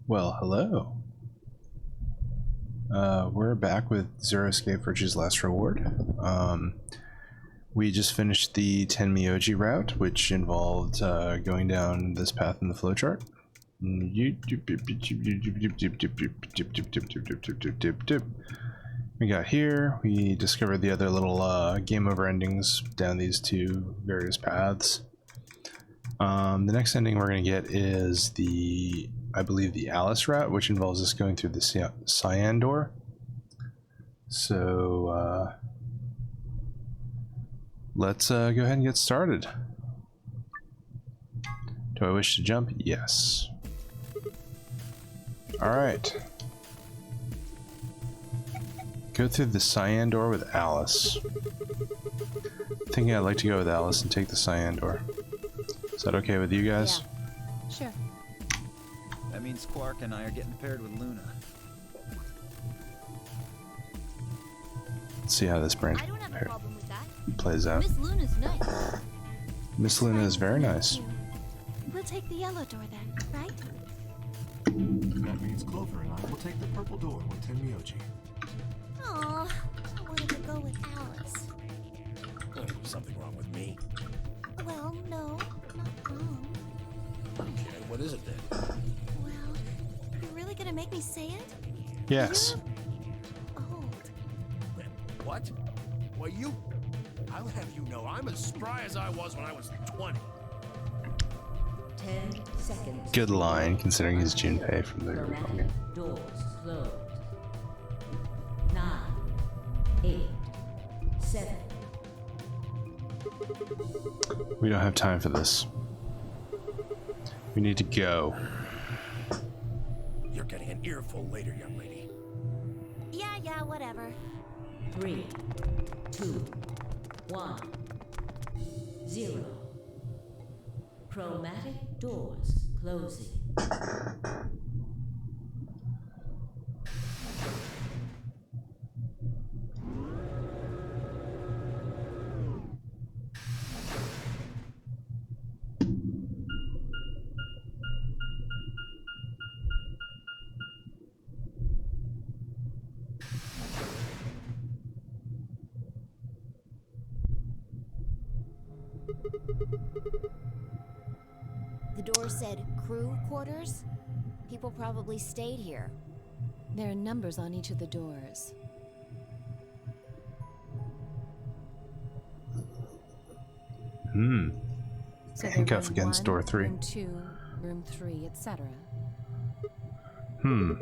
Well, hello. We're back with Zero Escape Virtue's Last Reward. We just finished the 10 Myoji route, which involved going down this path in the flowchart. We got here, we discovered the other little game over endings down these two various paths. The next ending we're going to get is the, I believe, the Alice route, which involves us going through the Cyan Door. So let's go ahead and get started. Do I wish to jump? Yes. Alright. Go through the Cyan Door with Alice. Thinking I'd like to go with Alice and take the Cyan Door. Is that okay with you guys? Yeah. Sure. That means Quark and I are getting paired with Luna. Let's see how this brain I don't have a problem with that. plays out. Miss Luna's nice. Miss Luna is very nice. We'll take the yellow door then, right? That means Clover and I will take the purple door with 10 Myoji. Aw, I wanted to go with Alice. Oh, something wrong with me? Well, no, not wrong. Okay, what is it then? Well, you're really gonna make me say it? Yes. You're old. What? Well, I'll have you know I'm as spry as I was when I was 20. 10 seconds. Good line, considering his Junpei from the game. Doors closed. 9, 8, 7. We don't have time for this. We need to go. You're getting an earful later, young lady. Yeah, whatever. 3, 2, 1, 0. Chromatic doors closing. The door said crew quarters. People probably stayed here. There are numbers on each of the doors. So they're Handcuff room against 1, door 3. Room 2, room 3, etc. I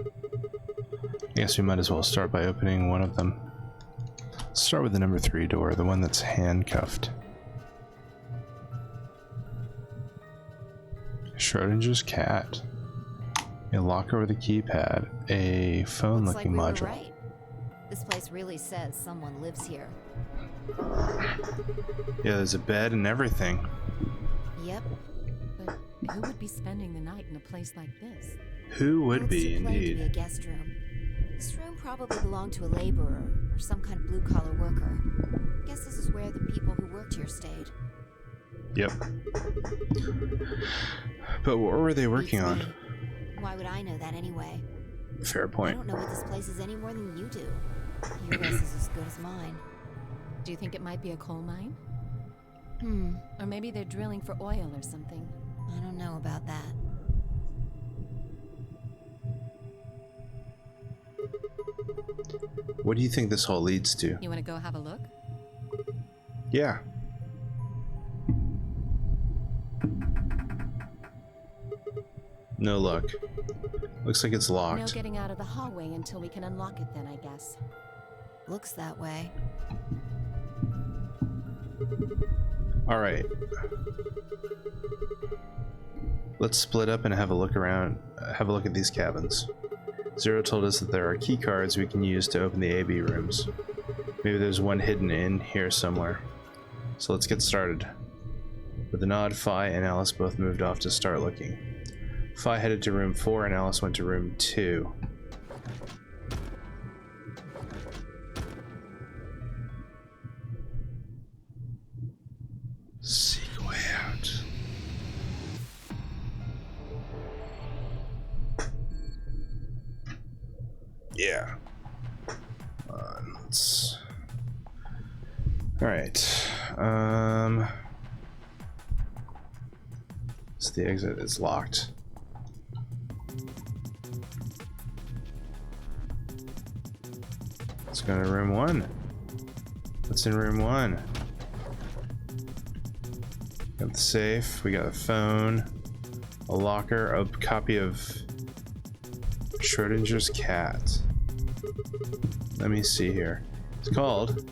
guess we might as well start by opening one of them. Let's start with the number 3 door, the one that's handcuffed. Schrodinger's cat. A locker with a keypad. A phone Looks like looking we were module. right. This place really says someone lives here. Yeah, there's a bed and everything. Yep. But who would be spending the night in a place like this? Who would Looks be, too plain to be a indeed? guest room. This room probably belonged to a laborer or some kind of blue-collar worker. Guess this is where the people who worked here stayed. Yep. But what were they working Beats on? me. Why would I know that anyway? Fair I point. don't know what this place is any more than you do. Your guess is as good as mine. Do you think it might be a coal mine? Hmm, Or maybe they're drilling for oil or something. I don't know about that. What do you think this hall leads to? You want to go have a look? Yeah. No luck. Looks like it's No locked. getting out of the hallway until we can unlock it then, I guess. Looks that way. Alright. Let's split up and have a look around, have a look at these cabins. Zero told us that there are key cards we can use to open the AB rooms. Maybe there's one hidden in here somewhere. So let's get started. With a nod, Phi and Alice both moved off to start looking. Phi headed to room 4 and Alice went to room 2. Seek a way out. Yeah. Let's... Alright. So the exit is locked. Let's go to room 1. What's in room 1? Got the safe, we got a phone, a locker, a copy of Schrodinger's cat. Let me see here. It's called...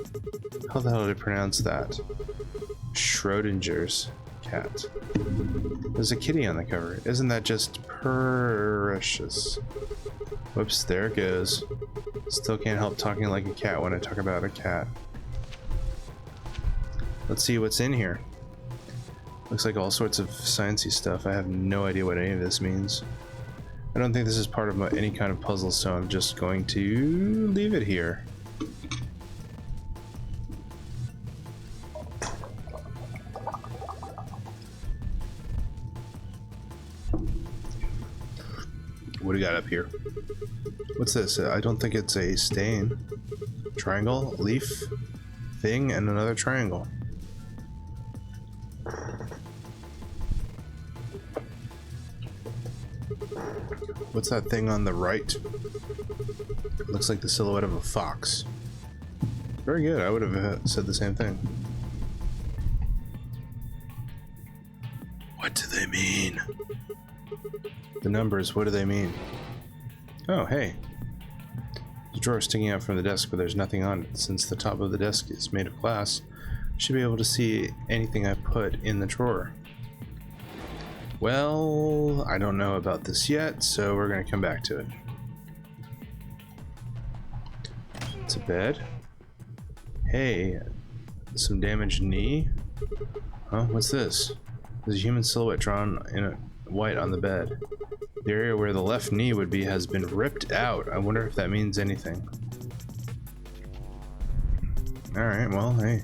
How the hell did I pronounce that? Schrodinger's cat. There's a kitty on the cover. Isn't that just precious? Whoops, there it goes. Still can't help talking like a cat when I talk about a cat. Let's see what's in here. Looks like all sorts of sciencey stuff. I have no idea what any of this means. I don't think this is part of any kind of puzzle, so I'm just going to leave it here. What do we got up here? What's this? I don't think it's a stain. Triangle, leaf, thing, and another triangle. What's that thing on the right? Looks like the silhouette of a fox. Very good. I would have said the same thing. What do they mean? The numbers, what do they mean? Oh, hey. There's a drawer sticking out from the desk, but there's nothing on it. Since the top of the desk is made of glass, I should be able to see anything I put in the drawer. Well, I don't know about this yet, so we're going to come back to it. It's a bed. Hey, some damaged knee. Huh? What's this? There's a human silhouette drawn in white on the bed. The area where the left knee would be has been ripped out. I wonder if that means anything. Alright, well, hey.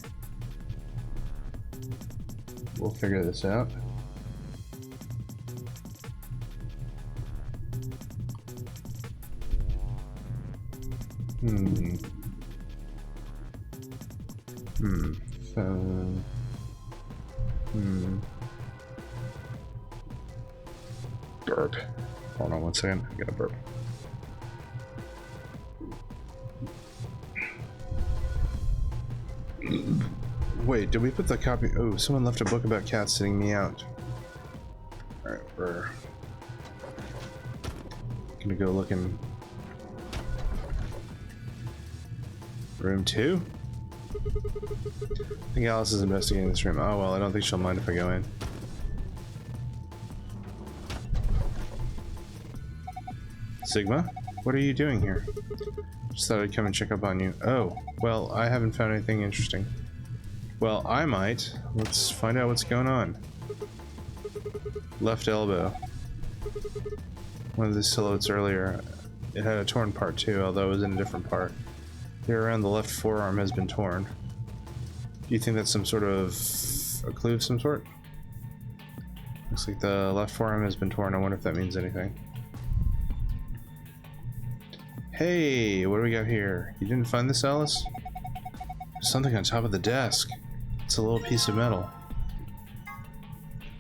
We'll figure this out. Burp. Hold on one second. I gotta burp. Wait, did we put the copy? Oh, someone left a book about cats sitting me out. Alright, we're gonna go look in room 2? I think Alice is investigating this room. Oh well, I don't think she'll mind if I go in. Sigma? What are you doing here? Just thought I'd come and check up on you. Oh, well, I haven't found anything interesting. Well, I might. Let's find out what's going on. Left elbow. One of the silhouettes earlier. It had a torn part too, although it was in a different part. The area around the left forearm has been torn. Do you think that's some sort of a clue of some sort? Looks like the left forearm has been torn. I wonder if that means anything. Hey, what do we got here? You didn't find this, Alice? There's something on top of the desk. It's a little piece of metal.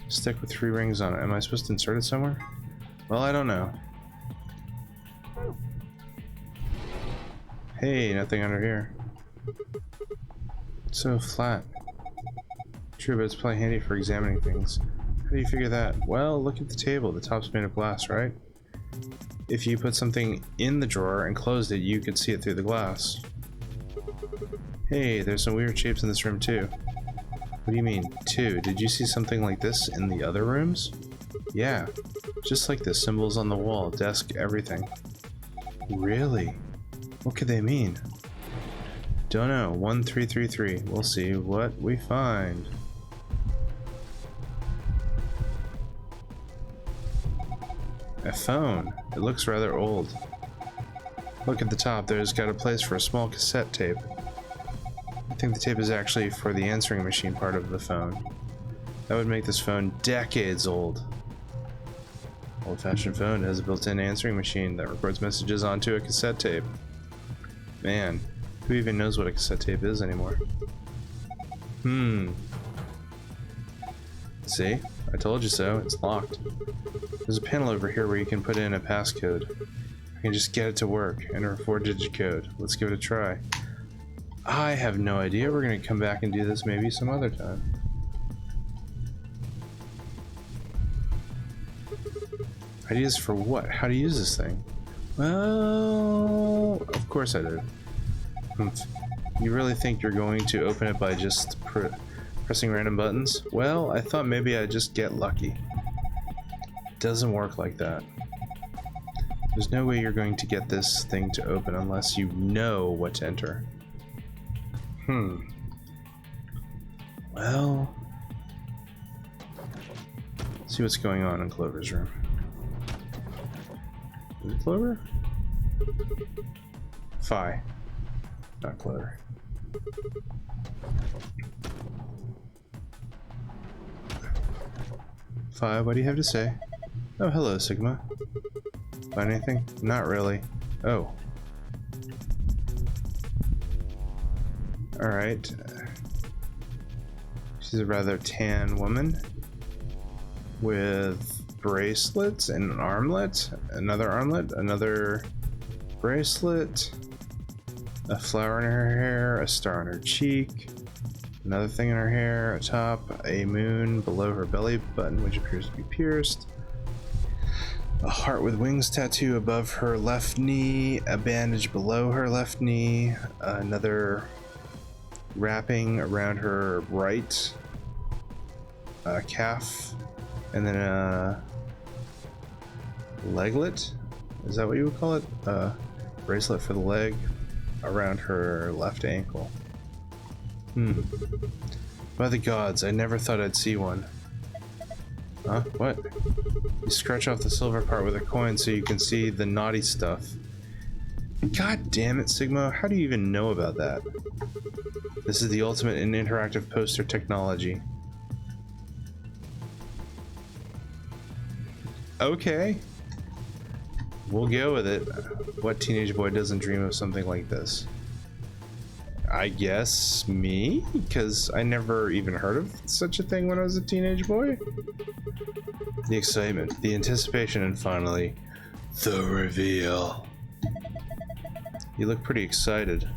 Stick with 3 rings on it. Am I supposed to insert it somewhere? Well, I don't know. Hey, nothing under here. It's so flat. True, but it's probably handy for examining things. How do you figure that? Well, look at the table. The top's made of glass, right? If you put something in the drawer and closed it, you could see it through the glass. Hey, there's some weird shapes in this room too. What do you mean, too? Did you see something like this in the other rooms? Yeah, just like this. Symbols on the wall, desk, everything. Really? What could they mean? Don't know. 1333. We'll see what we find. A phone. It looks rather old. Look at the top. There's got a place for a small cassette tape. I think the tape is actually for the answering machine part of the phone. That would make this phone decades old. Old-fashioned phone has a built-in answering machine that records messages onto a cassette tape. Man, who even knows what a cassette tape is anymore? See? I told you so. It's locked. There's a panel over here where you can put in a passcode. I can just get it to work. Enter a 4-digit code. Let's give it a try. I have no idea. We're gonna come back and do this maybe some other time. Ideas for what? How to use this thing? Well, of course I do. You really think you're going to open it by just pressing random buttons? Well, I thought maybe I'd just get lucky. It doesn't work like that. There's no way you're going to get this thing to open unless you know what to enter. Well, let's see what's going on in Clover's room. Is it Clover? Phi. Not Clover. Phi, what do you have to say? Oh, hello, Sigma. Find anything? Not really. Oh. Alright. She's a rather tan woman with bracelets and an armlet, another bracelet, a flower in her hair, a star on her cheek, another thing in her hair, a top, a moon below her belly button which appears to be pierced, a heart with wings tattoo above her left knee, a bandage below her left knee, another wrapping around her right calf, and then a leglet, is that what you would call it? Bracelet for the leg around her left ankle. By the gods, I never thought I'd see one. Huh? What? You scratch off the silver part with a coin so you can see the naughty stuff. God damn it, Sigma, how do you even know about that? This is the ultimate in interactive poster technology. Okay. We'll go with it. What teenage boy doesn't dream of something like this? I guess me? Because I never even heard of such a thing when I was a teenage boy. The excitement, the anticipation, and finally, the reveal. You look pretty excited.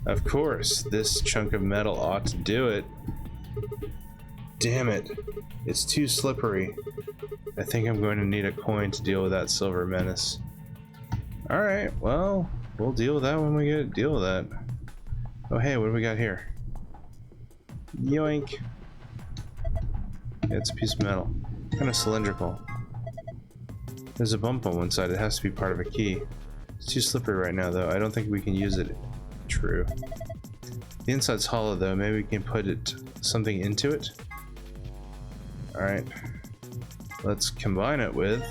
Of course, this chunk of metal ought to do it. Damn it. It's too slippery. I think I'm going to need a coin to deal with that silver menace. Alright, well, we'll deal with that when we get to deal with that. Oh hey, what do we got here? Yoink. Yeah, it's a piece of metal. Kind of cylindrical. There's a bump on one side. It has to be part of a key. It's too slippery right now though. I don't think we can use it. True. The inside's hollow though. Maybe we can put something into it. Alright. Let's combine it with...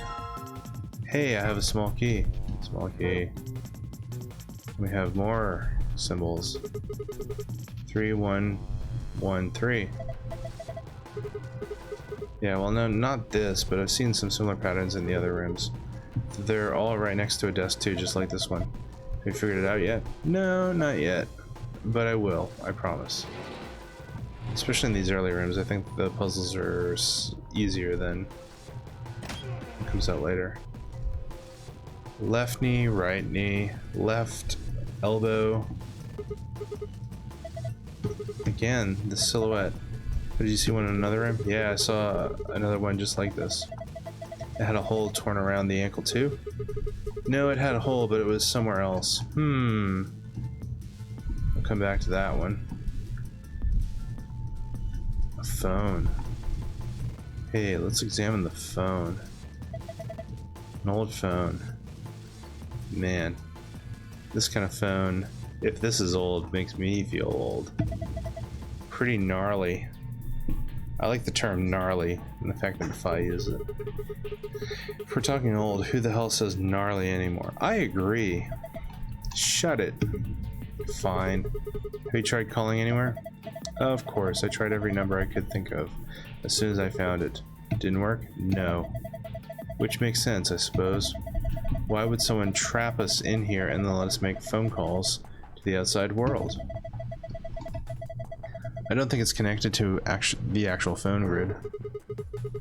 Hey, I have a small key. Small key. We have more symbols. 3, 1, 1, 3. Yeah, well, no, not this, but I've seen some similar patterns in the other rooms. They're all right next to a desk too, just like this one. Have you figured it out yet? No, not yet. But I will, I promise. Especially in these early rooms, I think the puzzles are easier than what comes out later. Left knee, right knee, left elbow. Again, the silhouette. Did you see one in another room? Yeah, I saw another one just like this. It had a hole torn around the ankle too? No, it had a hole, but it was somewhere else. We'll come back to that one. A phone. Hey, let's examine the phone. An old phone. Man, this kind of phone, if this is old, makes me feel old. Pretty gnarly. I like the term gnarly and the fact that Phi uses it. If we're talking old, who the hell says gnarly anymore? I agree. Shut it. Fine. Have you tried calling anywhere? Of course, I tried every number I could think of as soon as I found it. Didn't work? No. Which makes sense, I suppose. Why would someone trap us in here and then let us make phone calls to the outside world? I don't think it's connected to the actual phone grid.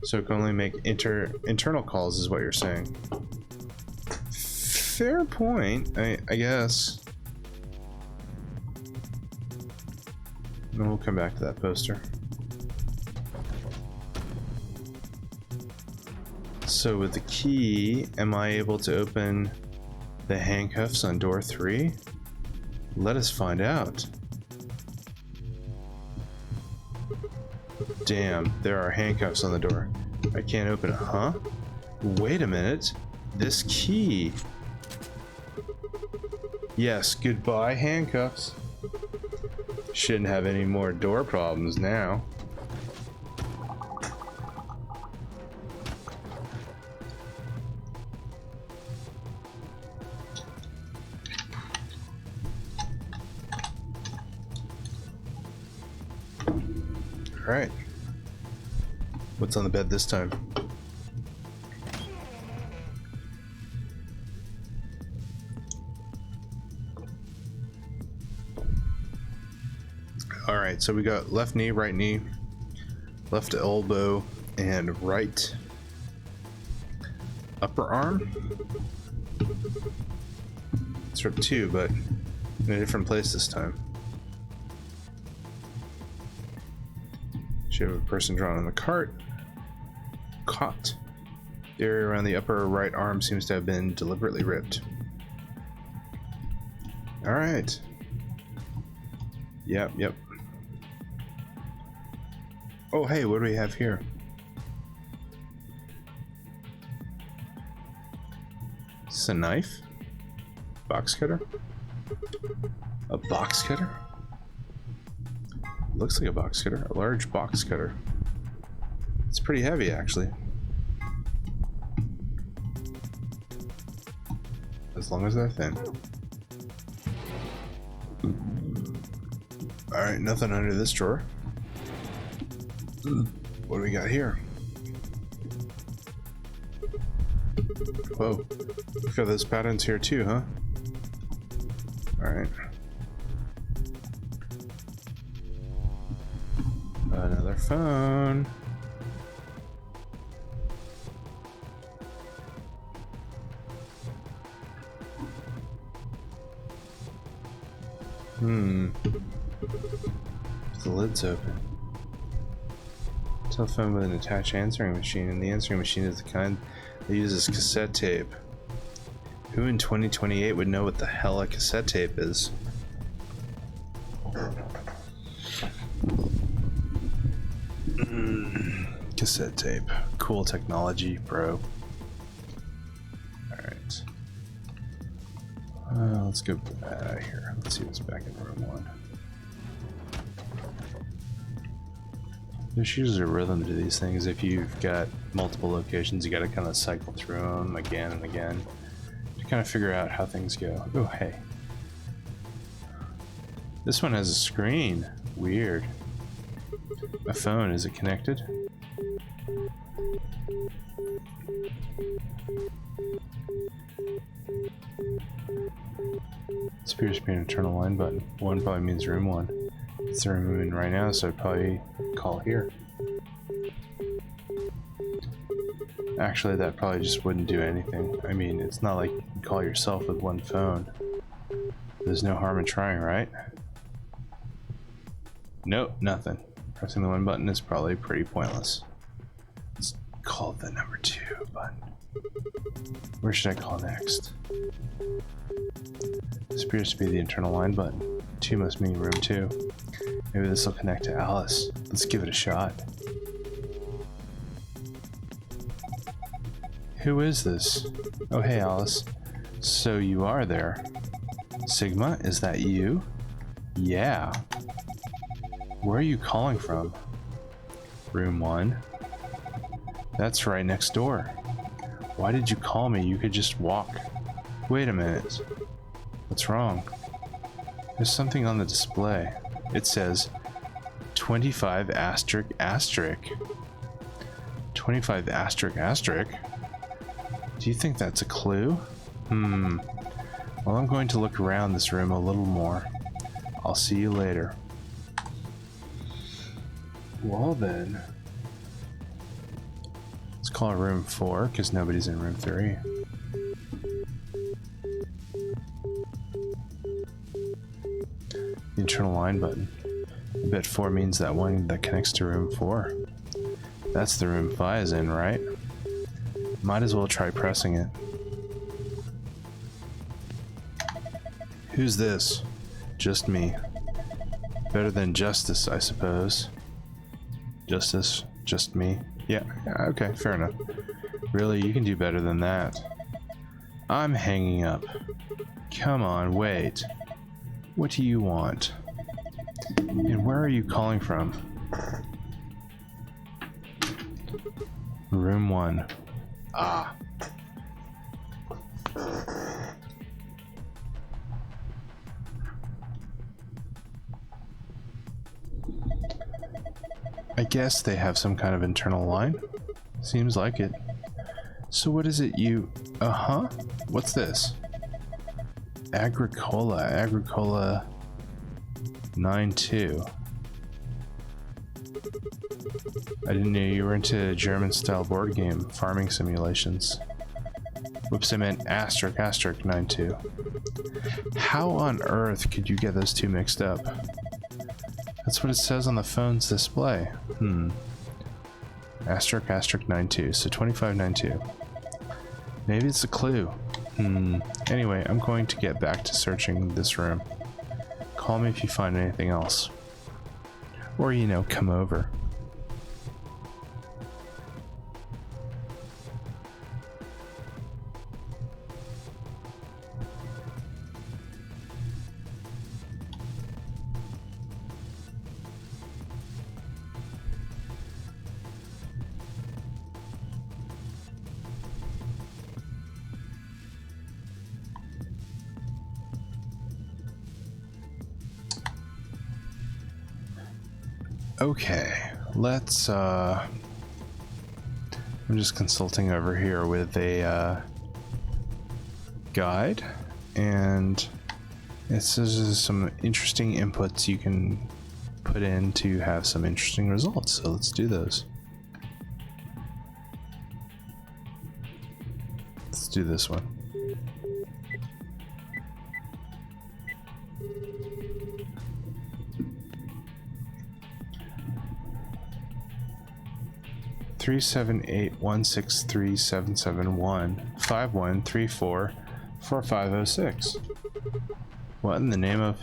So it can only make internal calls is what you're saying. Fair point, I guess. And we'll come back to that poster. So with the key, am I able to open the handcuffs on door 3? Let us find out. Damn, there are handcuffs on the door. I can't open it, huh? Wait a minute. This key. Yes, goodbye handcuffs. Shouldn't have any more door problems now. Alright. What's on the bed this time? Alright, so we got left knee, right knee, left elbow, and right upper arm. It's from 2, but in a different place this time. Shape of a person drawn on the cot. The area around the upper right arm seems to have been deliberately ripped. Alright. Yep. Oh, hey, what do we have here? Is this a knife? Box cutter? A box cutter? Looks like a box cutter. A large box cutter. It's pretty heavy, actually. As long as they're thin. Alright, nothing under this drawer. What do we got here? Whoa. We've got those patterns here too, huh? Alright. Another phone. The lid's open. Telephone with an attached answering machine, and the answering machine is the kind that uses cassette tape. Who in 2028 would know what the hell a cassette tape is? Cassette tape. Cool technology, bro. Alright. Let's go here. Let's see what's back in room 1. There's usually a rhythm to these things. If you've got multiple locations, you gotta kind of cycle through them again and again to kind of figure out how things go. Oh, hey. This one has a screen. Weird. A phone, is it connected? This appears to be an internal line button. 1 probably means room 1. It's the room I'm in right now, so I'd probably call here. Actually, that probably just wouldn't do anything. I mean, it's not like you can call yourself with one phone. There's no harm in trying, right? Nope, nothing. Pressing the 1 button is probably pretty pointless. Let's call the number 2 button. Where should I call next? This appears to be the internal line button. 2 must mean room 2. Maybe this will connect to Alice. Let's give it a shot. Who is this? Oh, hey, Alice. So you are there. Sigma, is that you? Yeah. Where are you calling from? Room 1. That's right next door. Why did you call me? You could just walk. Wait a minute. What's wrong? There's something on the display. It says 25 asterisk asterisk. 25 asterisk asterisk. Do you think that's a clue? Well, I'm going to look around this room a little more. I'll see you later. Well then. Let's call it room 4, because nobody's in room 3. The internal line button. I bet 4 means that one that connects to room 4. That's the room Fi is in, right? Might as well try pressing it. Who's this? Just me. Better than Justice, I suppose. Justice? Just me? Yeah, okay, fair enough. Really, you can do better than that. I'm hanging up. Come on, wait. What do you want? And where are you calling from? Room 1. Ah. I guess they have some kind of internal line. Seems like it. So what is it you... Uh-huh? What's this? Agricola 9-2. I didn't know you were into German-style board game farming simulations. Whoops, I meant asterisk 9-2. How on earth could you get those two mixed up? That's what it says on the phone's display. Asterisk 9-2, so 2592. Maybe it's a clue. Anyway, I'm going to get back to searching this room. Call me if you find anything else. Or, you know, come over. Okay, let's I'm just consulting over here with a guide, and it says there's some interesting inputs you can put in to have some interesting results, so let's do those. Let's do this one. Three 78163771513444506. What in the name of?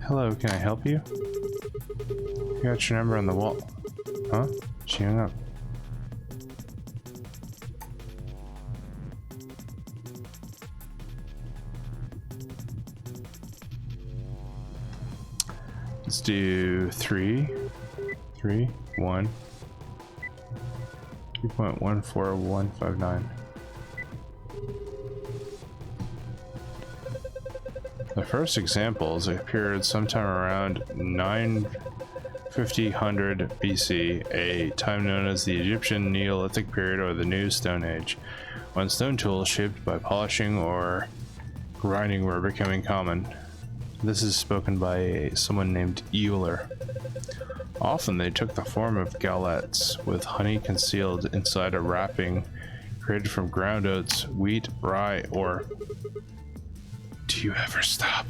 Hello, can I help you? You got your number on the wall. Huh? She hung up. Let's do 3.14159. The first examples appeared sometime around 950 BC, a time known as the Egyptian Neolithic period or the New Stone Age, when stone tools shaped by polishing or grinding were becoming common. This is spoken by someone named Euler. Often they took the form of galettes, with honey concealed inside a wrapping created from ground oats, wheat, rye, or... Do you ever stop?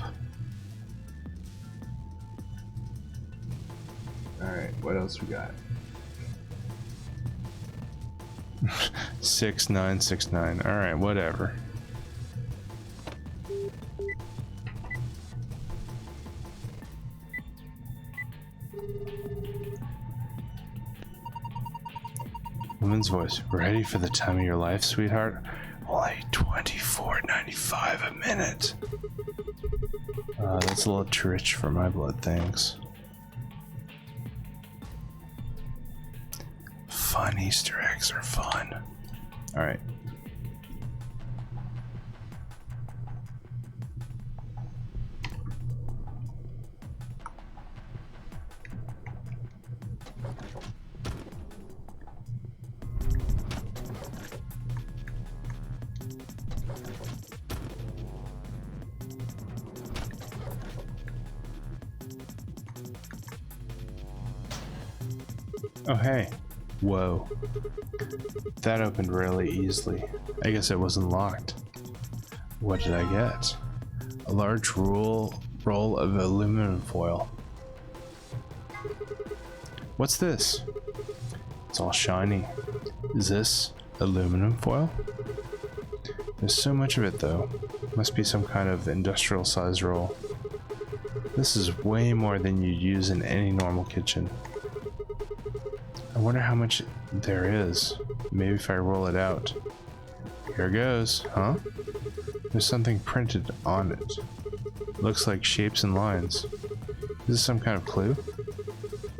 Alright, what else we got? 6969. Alright, whatever. Woman's voice. Ready for the time of your life, sweetheart? Only $24.95 a minute. That's a little too rich for my blood, thanks. fun. Easter eggs are fun. Alright. Oh, hey. Whoa. That opened really easily. I guess it wasn't locked. What did I get? A large roll of aluminum foil. What's this? It's all shiny. Is this aluminum foil? There's so much of it though. Must be some kind of industrial size roll. This is way more than you'd use in any normal kitchen. I wonder how much there is. Maybe if I roll it out. Here goes, huh? There's something printed on it. Looks like shapes and lines. Is this some kind of clue?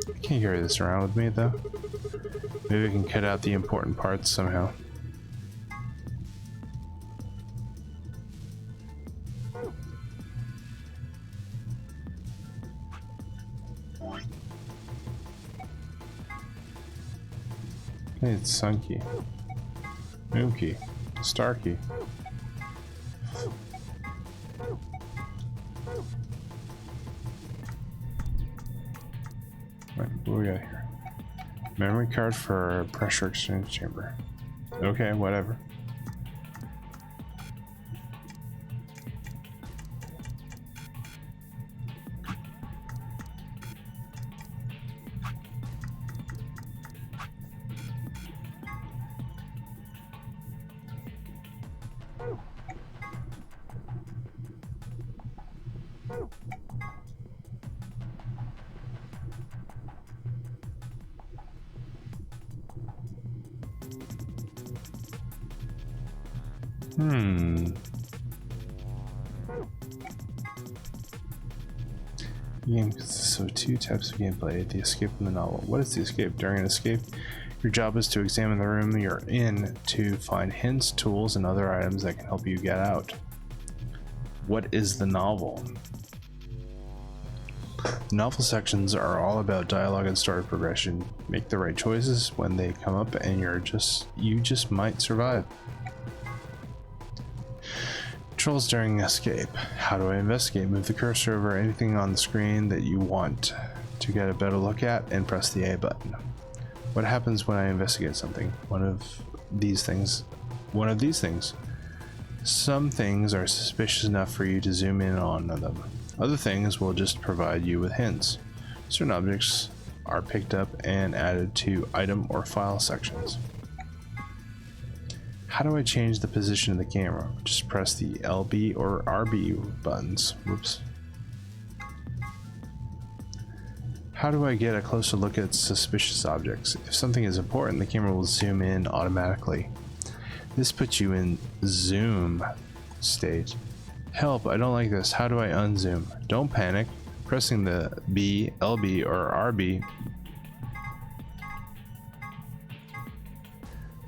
I can't carry this around with me though. Maybe I can cut out the important parts somehow. Hey, it's Sunky, Moonky, Starky. What do we got here? Memory card for pressure exchange chamber. Okay, whatever. Game consists of two types of gameplay, the escape and the novel. What is the escape? During an escape, your job is to examine the room you're in to find hints, tools, and other items that can help you get out. What is the novel? Novel sections are all about dialogue and story progression. Make the right choices when they come up and you just might survive. Controls during escape. How do I investigate? Move the cursor over anything on the screen that you want to get a better look at and press the A button. What happens when I investigate something? One of these things. Some things are suspicious enough for you to zoom in on them. Other things will just provide you with hints. Certain objects are picked up and added to item or file sections. How do I change the position of the camera? Just press the LB or RB buttons. Whoops. How do I get a closer look at suspicious objects? If something is important, the camera will zoom in automatically. This puts you in zoom state. Help, I don't like this. How do I unzoom? Don't panic. Pressing the B, LB, or RB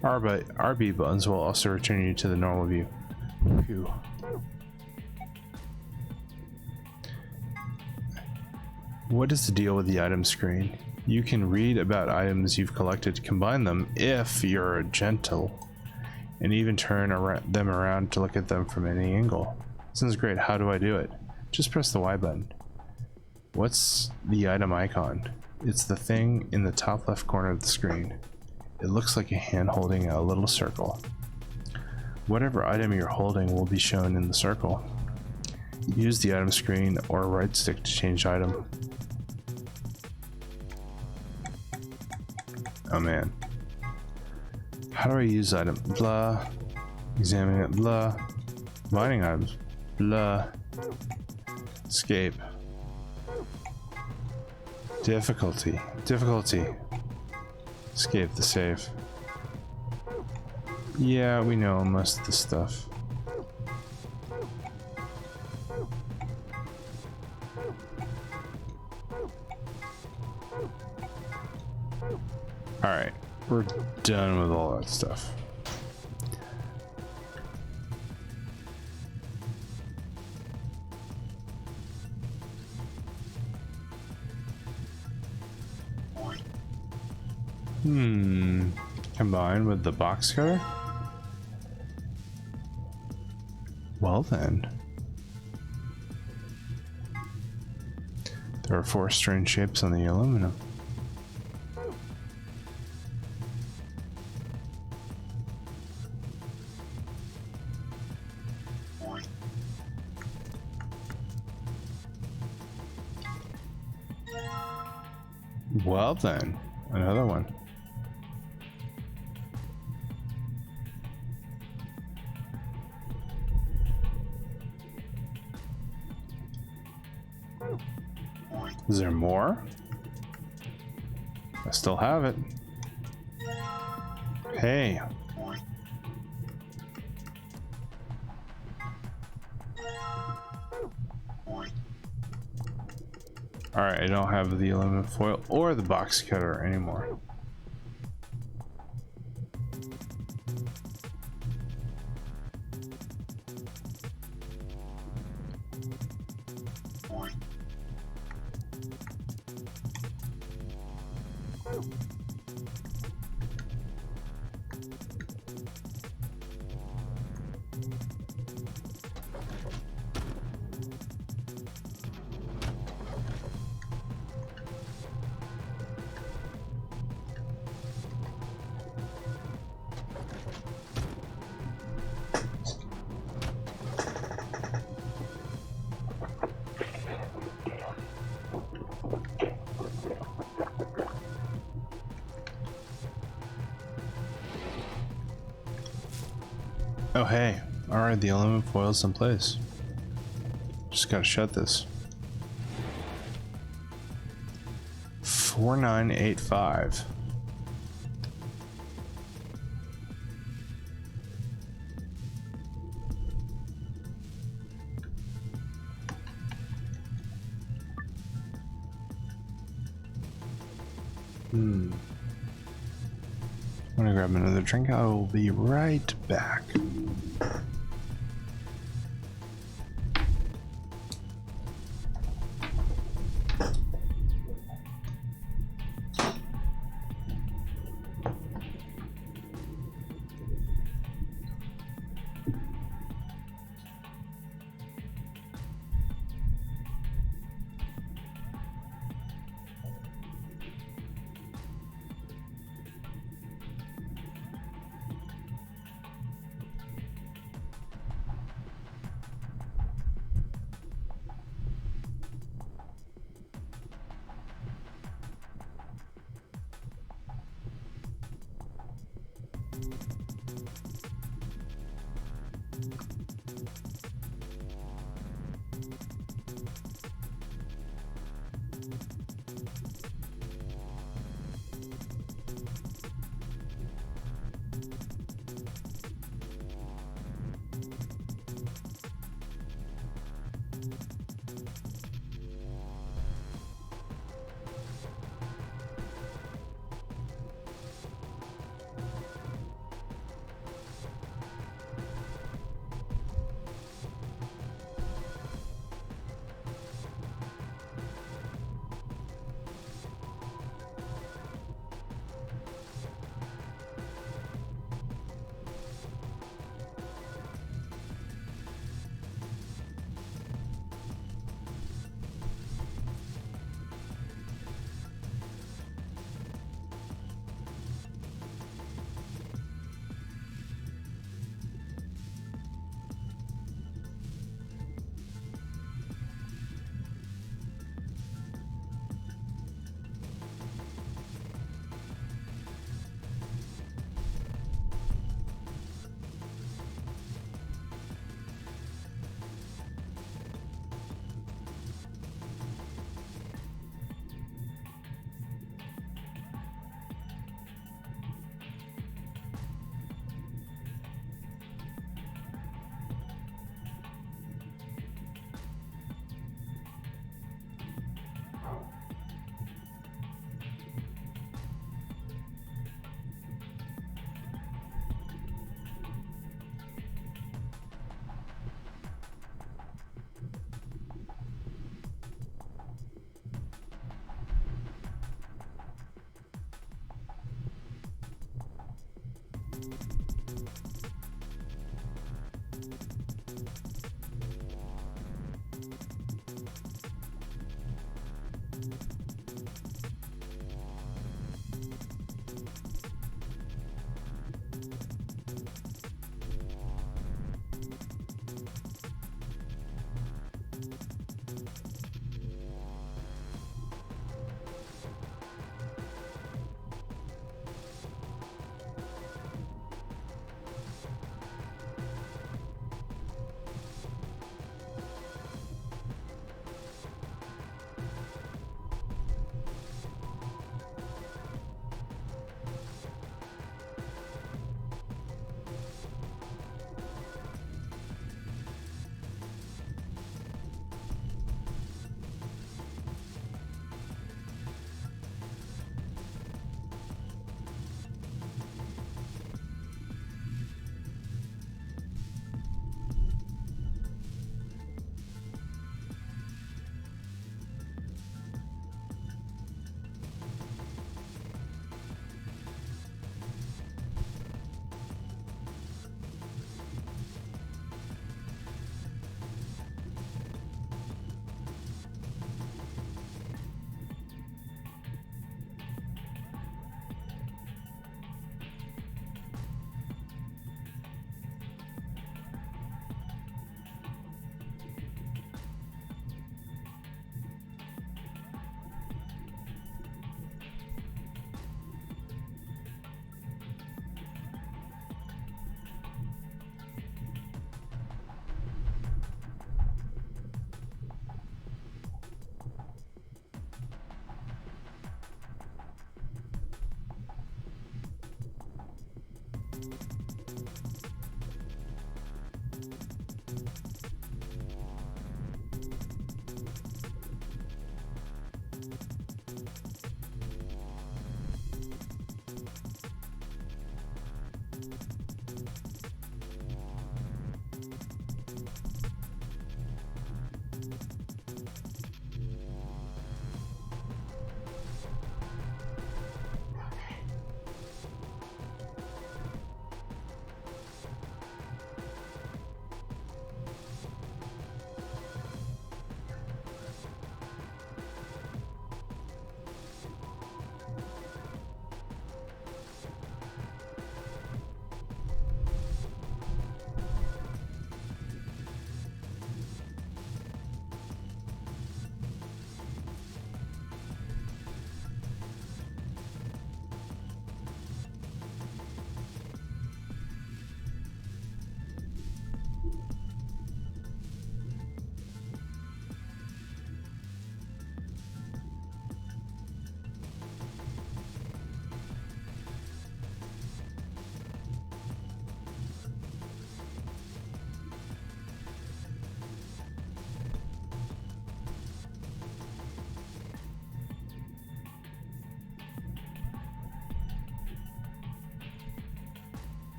RB buttons will also return you to the normal view. Phew. What is the deal with the item screen? You can read about items you've collected, combine them if you're gentle, and even turn them around to look at them from any angle. Sounds great. How do I do it? Just press the Y button. What's the item icon? It's the thing in the top left corner of the screen. It looks like a hand holding a little circle. Whatever item you're holding will be shown in the circle. Use the item screen or right stick to change item. Oh man. How do I use item? Blah. Examine it. Blah. Combining items. Blah. Escape. Difficulty. Escape the save. Yeah, we know most of the stuff. Alright. We're done with all that stuff. Combined with the box cutter? Well then. There are 4 strange shapes on the aluminum. Well then, another one. Is there more? I still have it. Hey. Alright, I don't have the aluminum foil or the box cutter anymore. Oh hey, alright, the aluminum foil's in place. Just gotta shut this. 4985. I'm gonna grab another drink. I will be right back.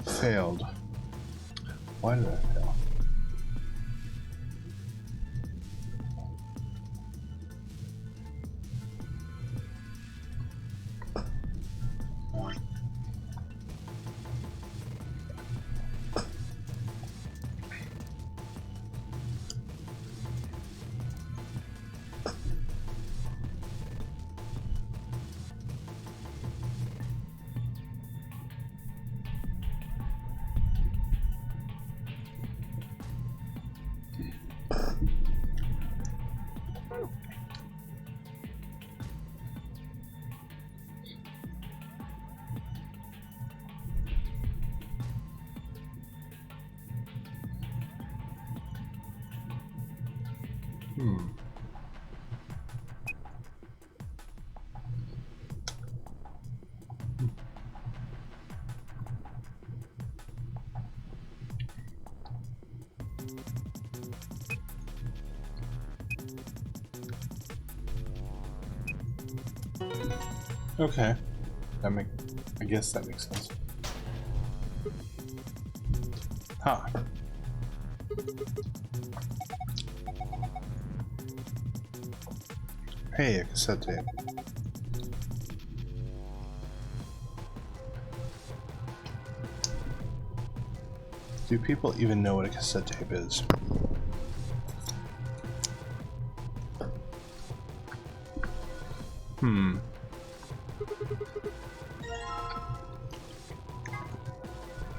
Failed. Why did I fail? Okay. I guess that makes sense. Huh. Hey, a cassette tape. Do people even know what a cassette tape is?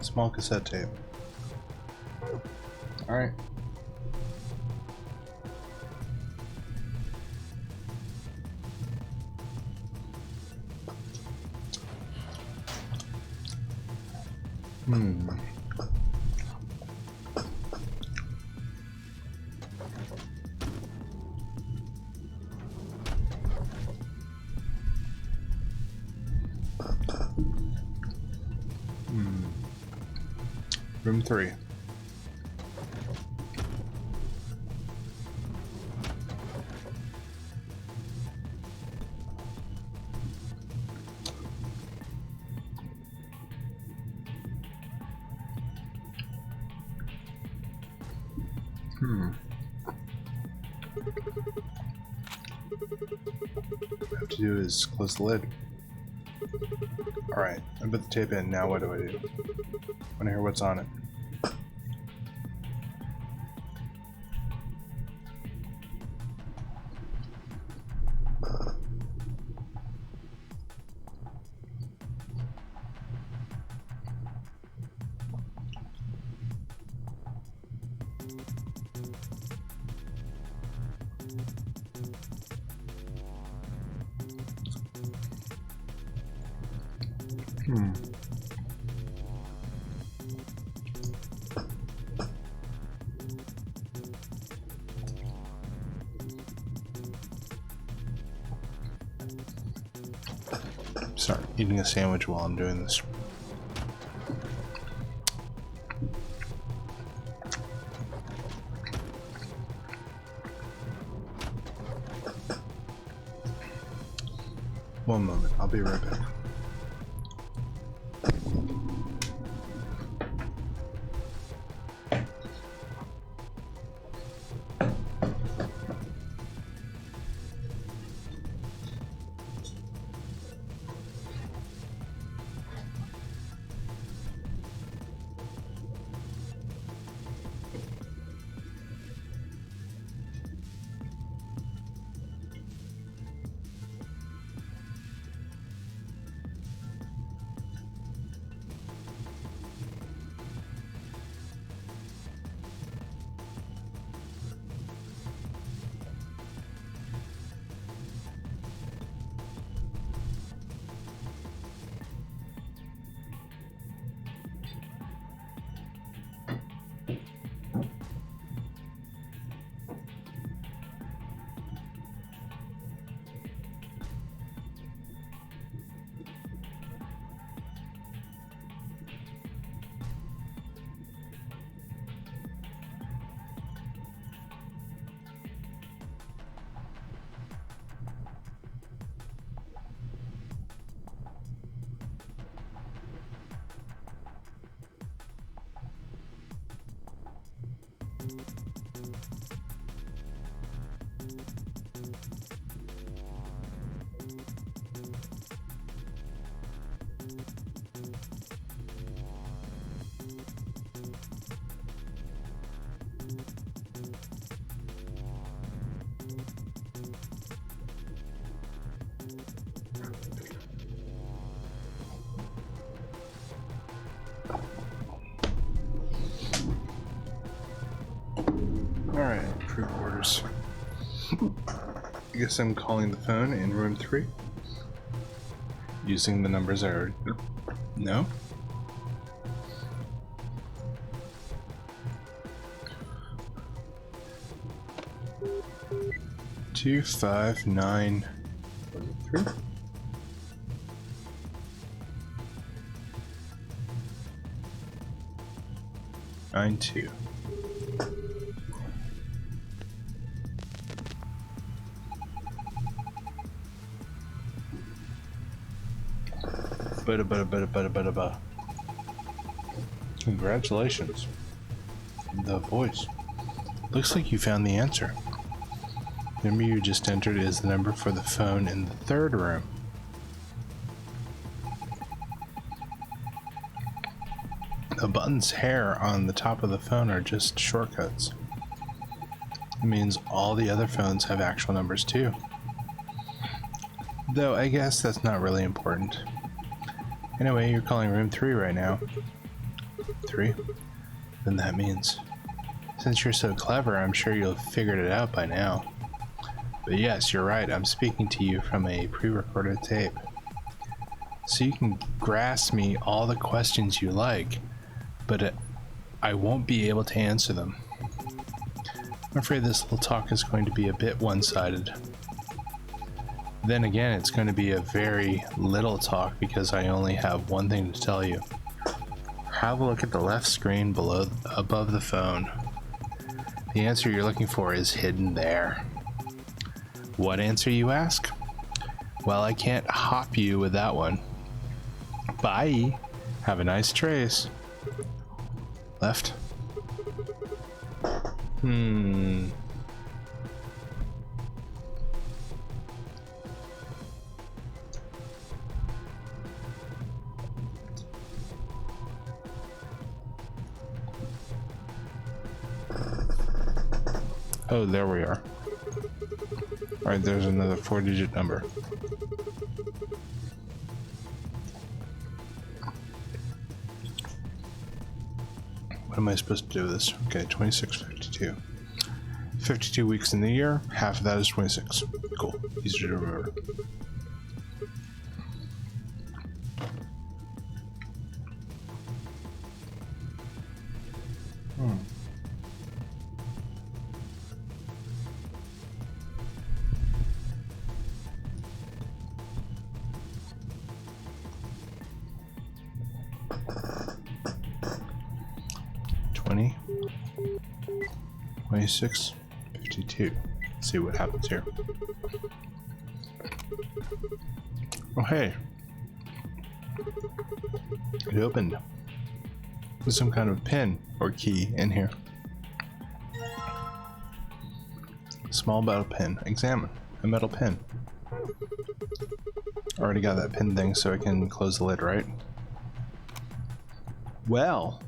Small cassette tape. Alright. Room 3. What I have to do is close the lid. Alright, I put the tape in. Now what do I do? I want to hear what's on it. Start eating a sandwich while I'm doing this. One moment, I'll be right back. Alright, pre-orders. I guess I'm calling the phone in room 3. Using the numbers I already know. Two, 5, 9, 3. Nine, 2. Ba-da-ba-da-ba-da-ba-da-ba. Congratulations. The voice. Looks like you found the answer. The number you just entered is the number for the phone in the 3rd room. The buttons here on the top of the phone are just shortcuts. It means all the other phones have actual numbers too. Though I guess that's not really important. Anyway, you're calling room 3 right now. 3? Then that means... Since you're so clever, I'm sure you'll have figured it out by now. But yes, you're right, I'm speaking to you from a pre-recorded tape. So you can grasp me all the questions you like, but I won't be able to answer them. I'm afraid this little talk is going to be a bit one-sided. Then again, it's going to be a very little talk because I only have one thing to tell you. Have a look at the left screen above the phone. The answer you're looking for is hidden there. What answer, you ask? Well, I can't hop you with that one. Bye. Have a nice trace. Left. Oh, there we are. Alright, there's another 4-digit number. What am I supposed to do with this? Okay, 2652. 52 weeks in the year, half of that is 26. Cool, easy to remember. $20, 26, 52. Let's see what happens here. Oh, hey. It opened. There's some kind of pin or key in here. Small metal pin. Examine. A metal pin. Already got that pin thing so I can close the lid, right? Well.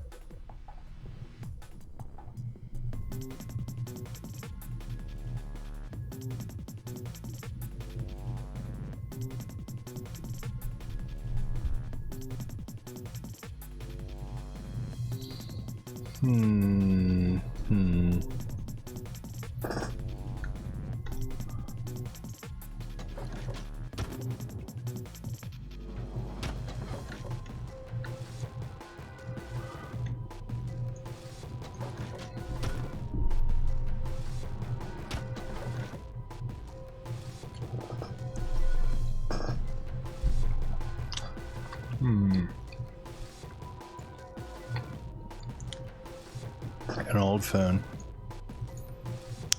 An old phone.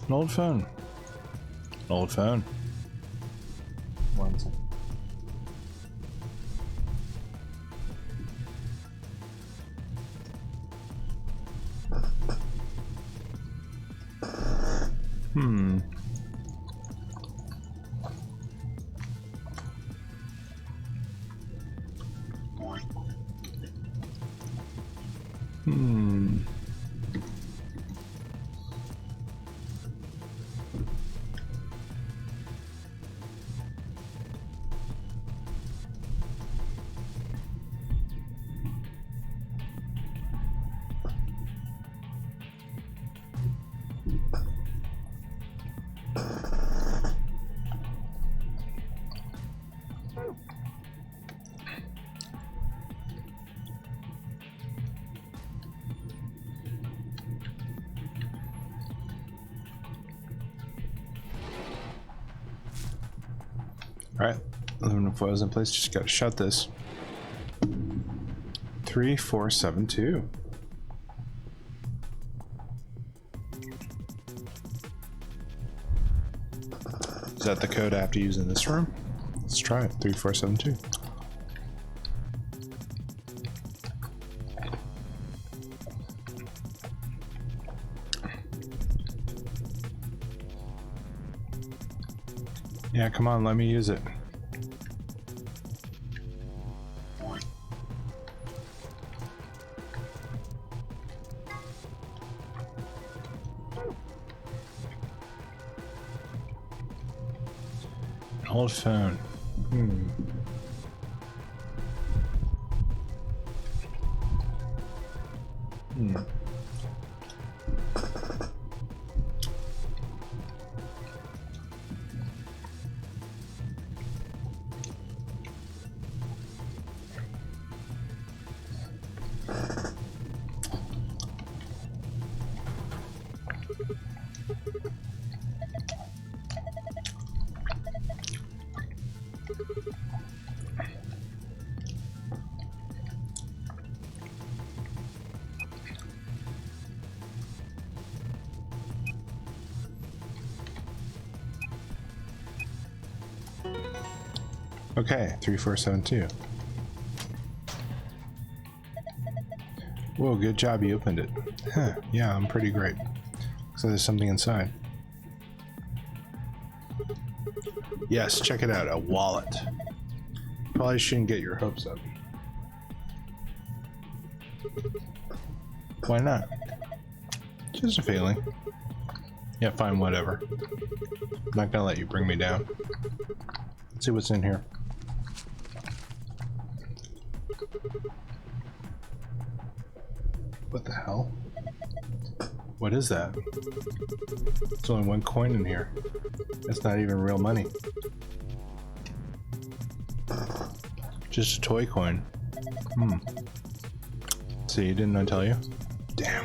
An old phone. An old phone. One second. Alright, aluminum foils in place, just gotta shut this. 3472. Is that the code I have to use in this room? Let's try it. 3472. Yeah, come on, let me use it. Old phone. Okay, 3472. Whoa, good job, you opened it. Huh, yeah, I'm pretty great. So there's something inside. Yes, check it out, a wallet. Probably shouldn't get your hopes up. Why not? Just a feeling. Yeah, fine, whatever. I'm not gonna let you bring me down. Let's see what's in here. What the hell? What is that? There's only one coin in here. That's not even real money. Just a toy coin. See, didn't I tell you? Damn.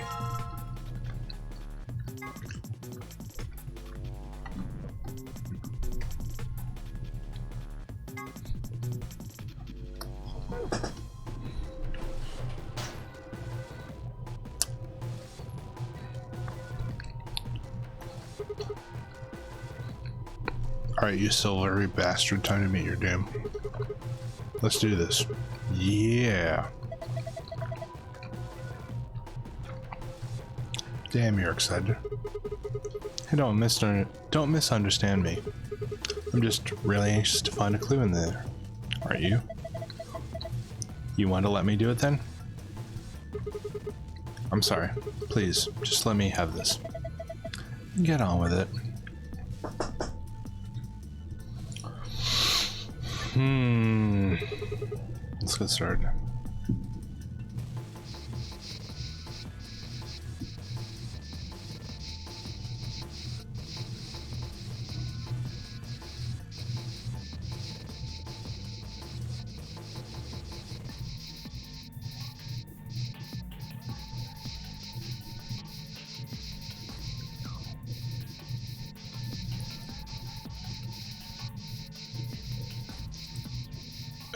Alright, you silvery bastard, time to meet your doom. Let's do this. Yeah. Damn, you're excited. Hey, don't misunderstand me. I'm just really anxious to find a clue in there. Aren't you? You want to let me do it then? I'm sorry. Please, just let me have this. Get on with it. Let's get started.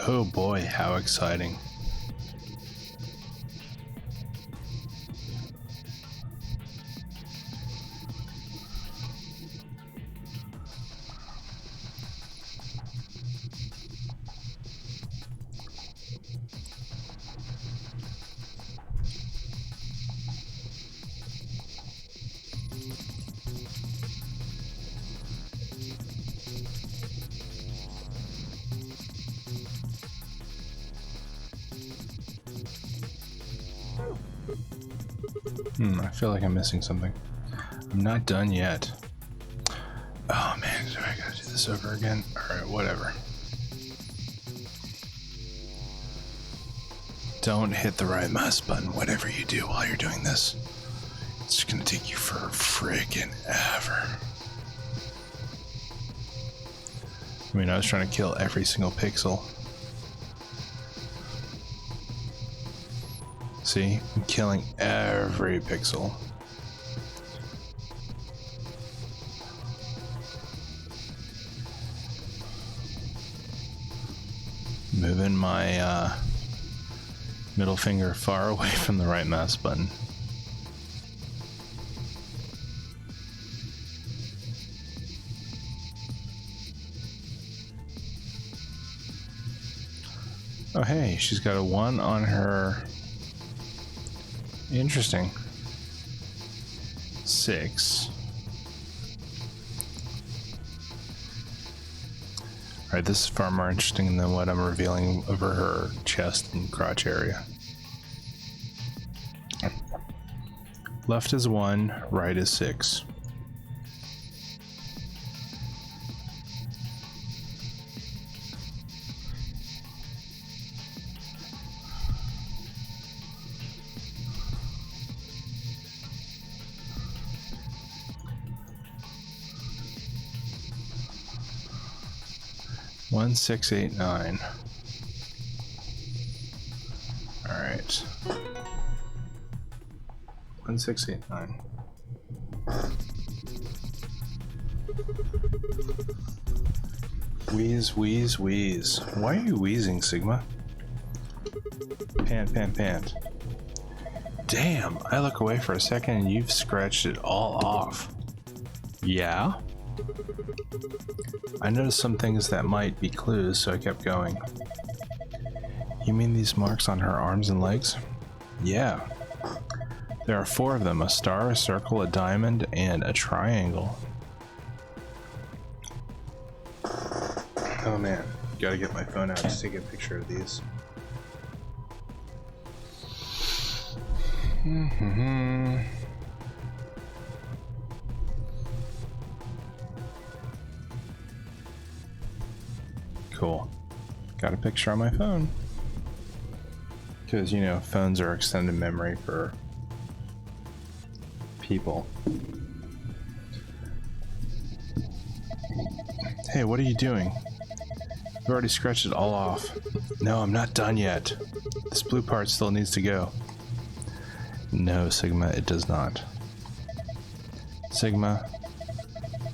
Oh boy, how exciting. I feel like I'm missing something. I'm not done yet. Oh man, do I gotta do this over again? Alright, whatever. Don't hit the right mouse button, whatever you do while you're doing this. It's gonna take you for freaking ever. I mean, I was trying to kill every single pixel. See, I'm killing every pixel. moving my middle finger far away from the right mouse button. Oh hey, she's got a 1 on her. Interesting. 6. Alright, this is far more interesting than what I'm revealing over her chest and crotch area. Left is 1, right is 6. One, 6, 8, 9. All right. 1, 6, 8, 9. Wheeze, wheeze, wheeze. Why are you wheezing, Sigma? Pant, pant, pant. Damn, I look away for a second and you've scratched it all off. Yeah? I noticed some things that might be clues, so I kept going. You mean these marks on her arms and legs? Yeah. There are 4 of them, a star, a circle, a diamond, and a triangle. Oh man, gotta get my phone out to take a picture of these. Cool. Got a picture on my phone. Because, you know, phones are extended memory for people. Hey, what are you doing? You've already scratched it all off. No, I'm not done yet. This blue part still needs to go. No, Sigma, it does not. Sigma,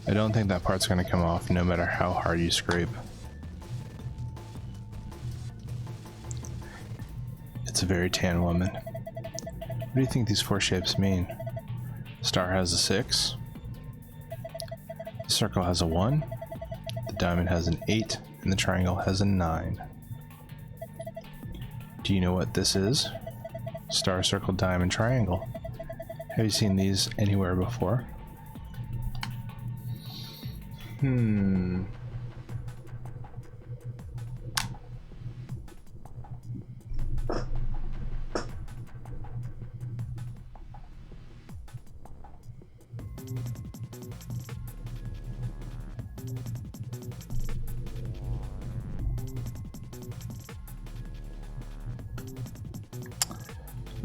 I don't think that part's going to come off no matter how hard you scrape. It's a very tan woman. What do you think these 4 shapes mean? Star has a 6. The circle has a 1. The diamond has an 8. And the triangle has a 9. Do you know what this is? Star, circle, diamond, triangle. Have you seen these anywhere before?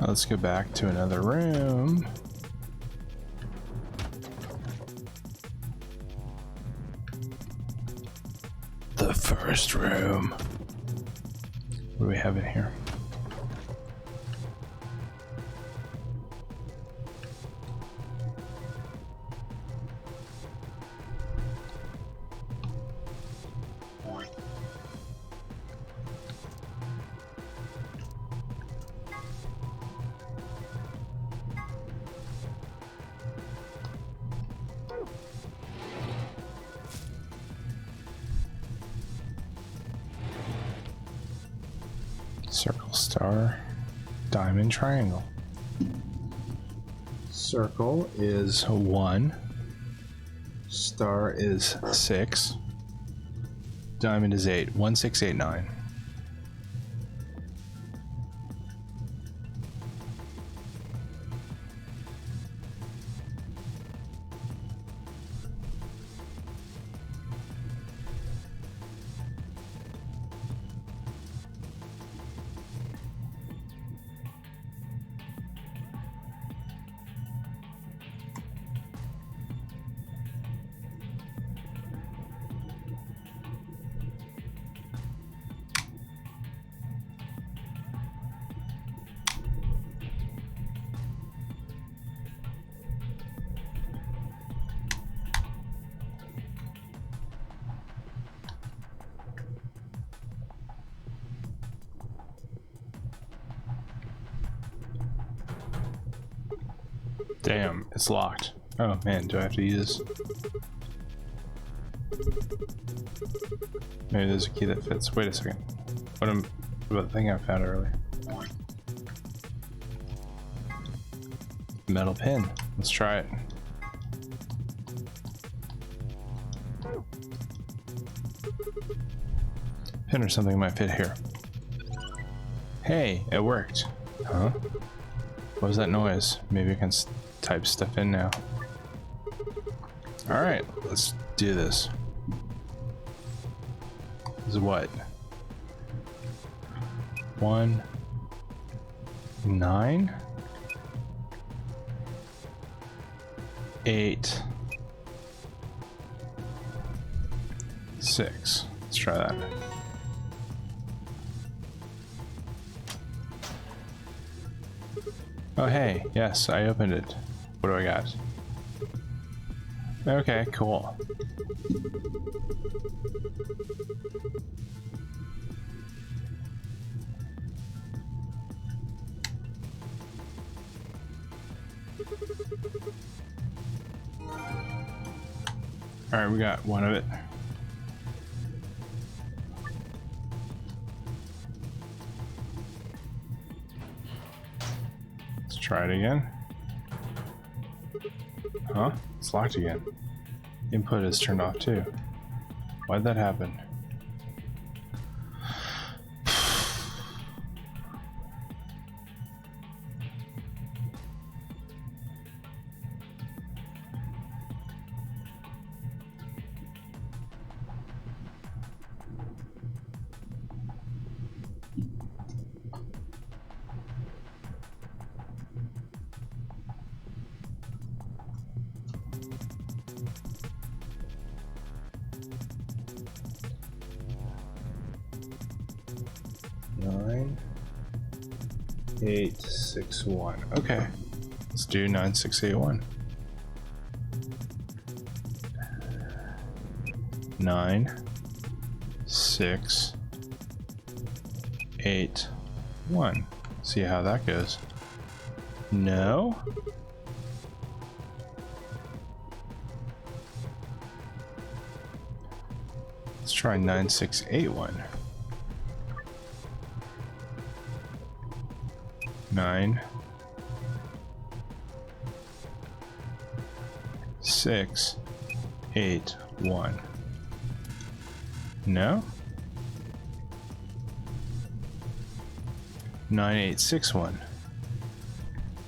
Let's go back to another room. The first room. What do we have in here? Circle, star, diamond, triangle. Circle is 1. Star is 6. Diamond is 8. 1, 6, 8, 9. Damn, it's locked. Oh man, do I have to use? Maybe there's a key that fits. Wait a second. What about the thing I found earlier? Metal pin. Let's try it. Pin or something might fit here. Hey, it worked. Huh? What was that noise? Maybe I can type stuff in now. Alright, let's do this. This is what? 1 9 8 6. Let's try that. Oh hey, yes, I opened it. What do I got? Okay, cool. Alright, we got one of it. Let's try it again. Huh? It's locked again. Input is turned off too. Why'd that happen? Nine, 8, 6, 1. Okay, let's do 9, 6, 8, 1. 9, 6, 8, 1. See how that goes. No. Let's try 9, 6, 8, 1. 9, 6, 8, 1. No? 9, 8, 6, 1.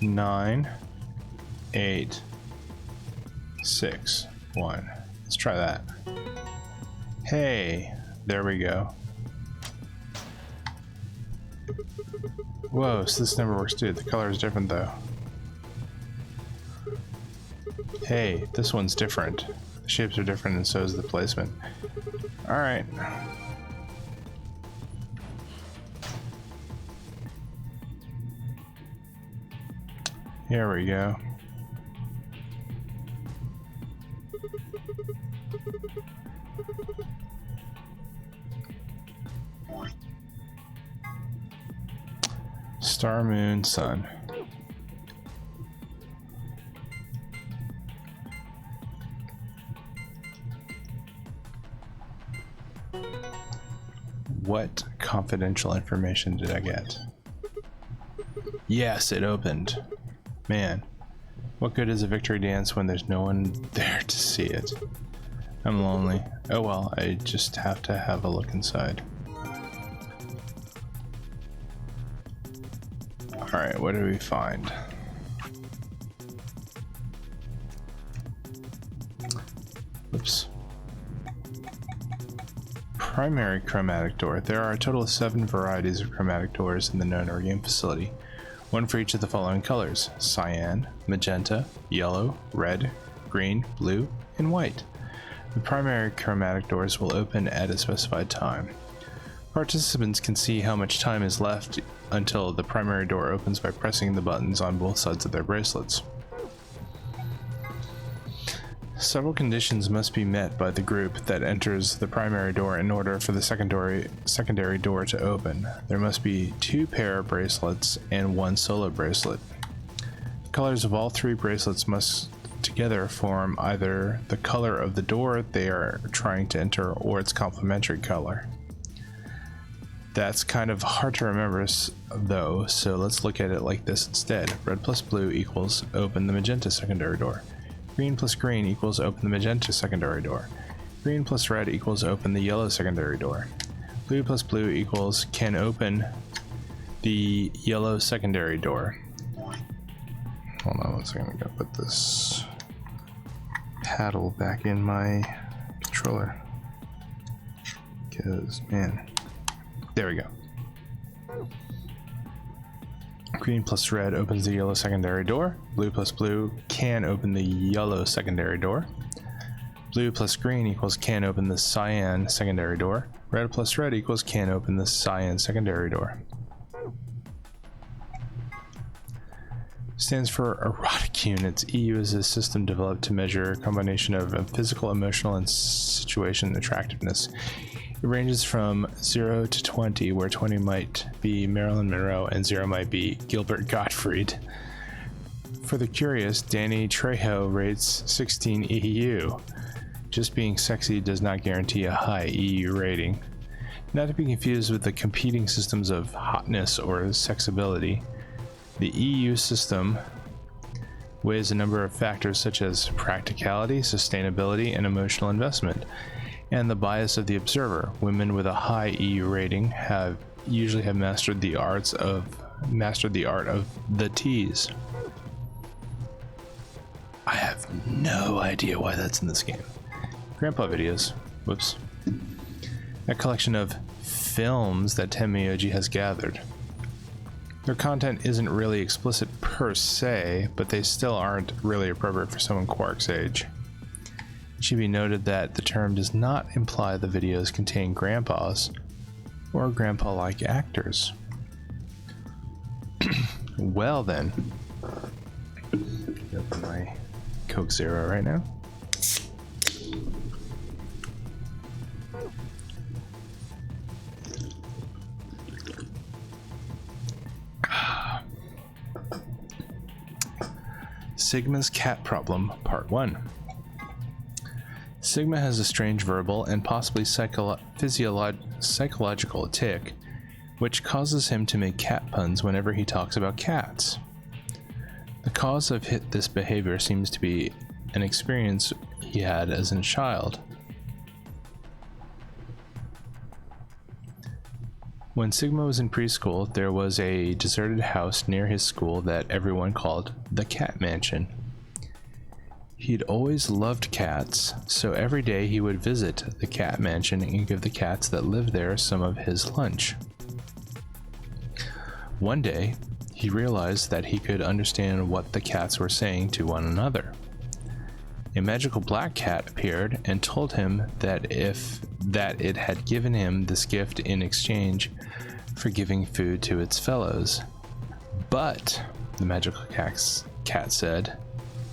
9, 8, 6, 1. Let's try that. Hey, there we go. Whoa, so this never works too. The color is different though. Hey, this one's different. The shapes are different and so is the placement. Alright. Here we go. Star, moon, sun. What confidential information did I get? Yes, it opened. Man, what good is a victory dance when there's no one there to see it? I'm lonely. Oh well, I just have to have a look inside. Alright, what do we find? Oops. Primary chromatic door. There are a total of 7 varieties of chromatic doors in the Nonary game facility. One for each of the following colors: cyan, magenta, yellow, red, green, blue, and white. The primary chromatic doors will open at a specified time. Participants can see how much time is left until the primary door opens by pressing the buttons on both sides of their bracelets. Several conditions must be met by the group that enters the primary door in order for the secondary door to open. There must be 2 pair bracelets and 1 solo bracelet. Colors of all three bracelets must together form either the color of the door they are trying to enter or its complementary color. That's kind of hard to remember though, so let's look at it like this instead. Red plus blue equals open the magenta secondary door. Green plus green equals open the magenta secondary door. Green plus red equals open the yellow secondary door. Blue plus blue equals can open the yellow secondary door. Hold on one second, I gotta put this paddle back in my controller. Because, man, there we go. Green plus red opens the yellow secondary door. Blue plus blue can open the yellow secondary door. Blue plus green equals can open the cyan secondary door. Red plus red equals can open the cyan secondary door. Stands for erotic units. EU is a system developed to measure a combination of physical, emotional, and situation attractiveness. It ranges from 0 to 20, where 20 might be Marilyn Monroe and 0 might be Gilbert Gottfried. For the curious, Danny Trejo rates 16 EU. Just being sexy does not guarantee a high EU rating. Not to be confused with the competing systems of hotness or sexability. The EU system weighs a number of factors such as practicality, sustainability, and emotional investment, and the bias of the observer. Women with a high EU rating usually have mastered the art of the tease. I have no idea why that's in this game. Grandpa videos. Whoops. A collection of films that Tenmyoji has gathered. Their content isn't really explicit per se, but they still aren't really appropriate for someone Quark's age. It should be noted that the term does not imply the videos contain grandpas or grandpa-like actors. Well then, open my Coke Zero right now. Sigma's Cat Problem, Part 1. Sigma has a strange verbal and possibly psychological tick, which causes him to make cat puns whenever he talks about cats. The cause of this behavior seems to be an experience he had as a child. When Sigma was in preschool, there was a deserted house near his school that everyone called the Cat Mansion. He'd always loved cats, so every day he would visit the Cat Mansion and give the cats that lived there some of his lunch. One day, he realized that he could understand what the cats were saying to one another. A magical black cat appeared and told him that it had given him this gift in exchange for giving food to its fellows. But, the magical cat said,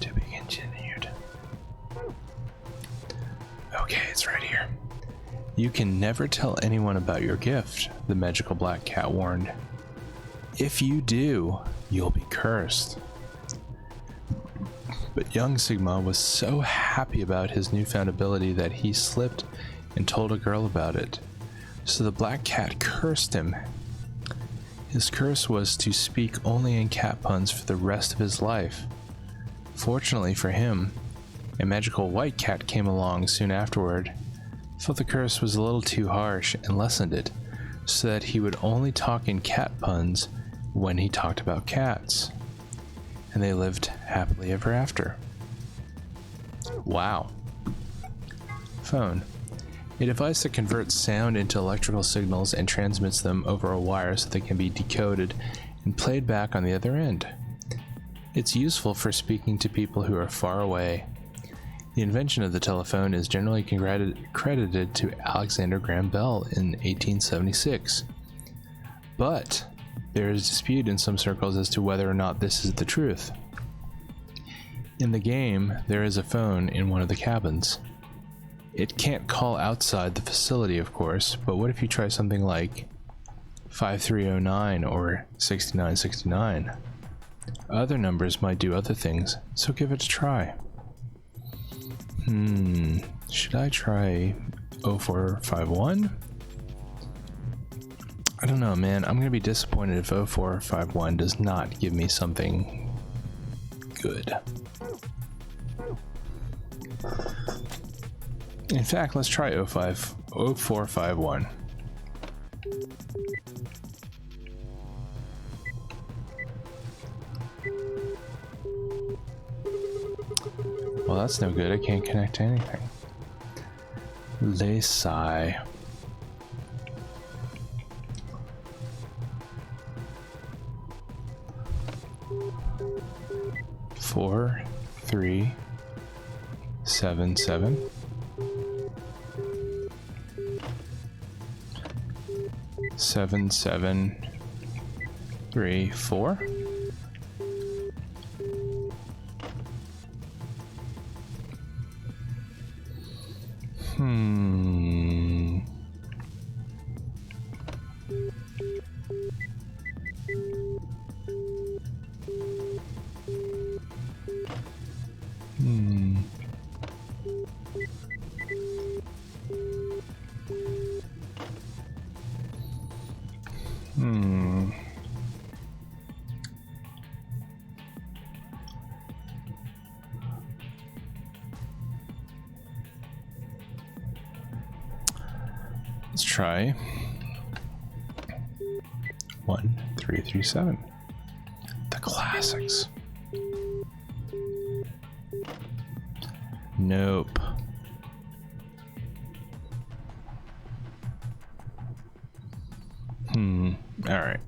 to be continued. Okay, it's right here. You can never tell anyone about your gift, the magical black cat warned. If you do, you'll be cursed. But young Sigma was so happy about his newfound ability that he slipped and told a girl about it. So the black cat cursed him. His curse was to speak only in cat puns for the rest of his life. Fortunately for him, a magical white cat came along soon afterward, thought the curse was a little too harsh and lessened it, so that he would only talk in cat puns when he talked about cats. And they lived happily ever after. Wow. Phone. A device that converts sound into electrical signals and transmits them over a wire so they can be decoded and played back on the other end. It's useful for speaking to people who are far away. The invention of the telephone is generally credited to Alexander Graham Bell in 1876. But there is dispute in some circles as to whether or not this is the truth. In the game, there is a phone in one of the cabins. It can't call outside the facility, of course, but what if you try something like 5309 or 6969? Other numbers might do other things, so give it a try. Should I try 0451? I don't know, man. I'm gonna be disappointed if 0451 does not give me something good. In fact, let's try 0451. Well, that's no good. I can't connect to anything. Lesai. Four, 3, 7, 7. 7, 7, 3, 4. Let's try 1, 3, 3, 7. The classics. Nope. All right.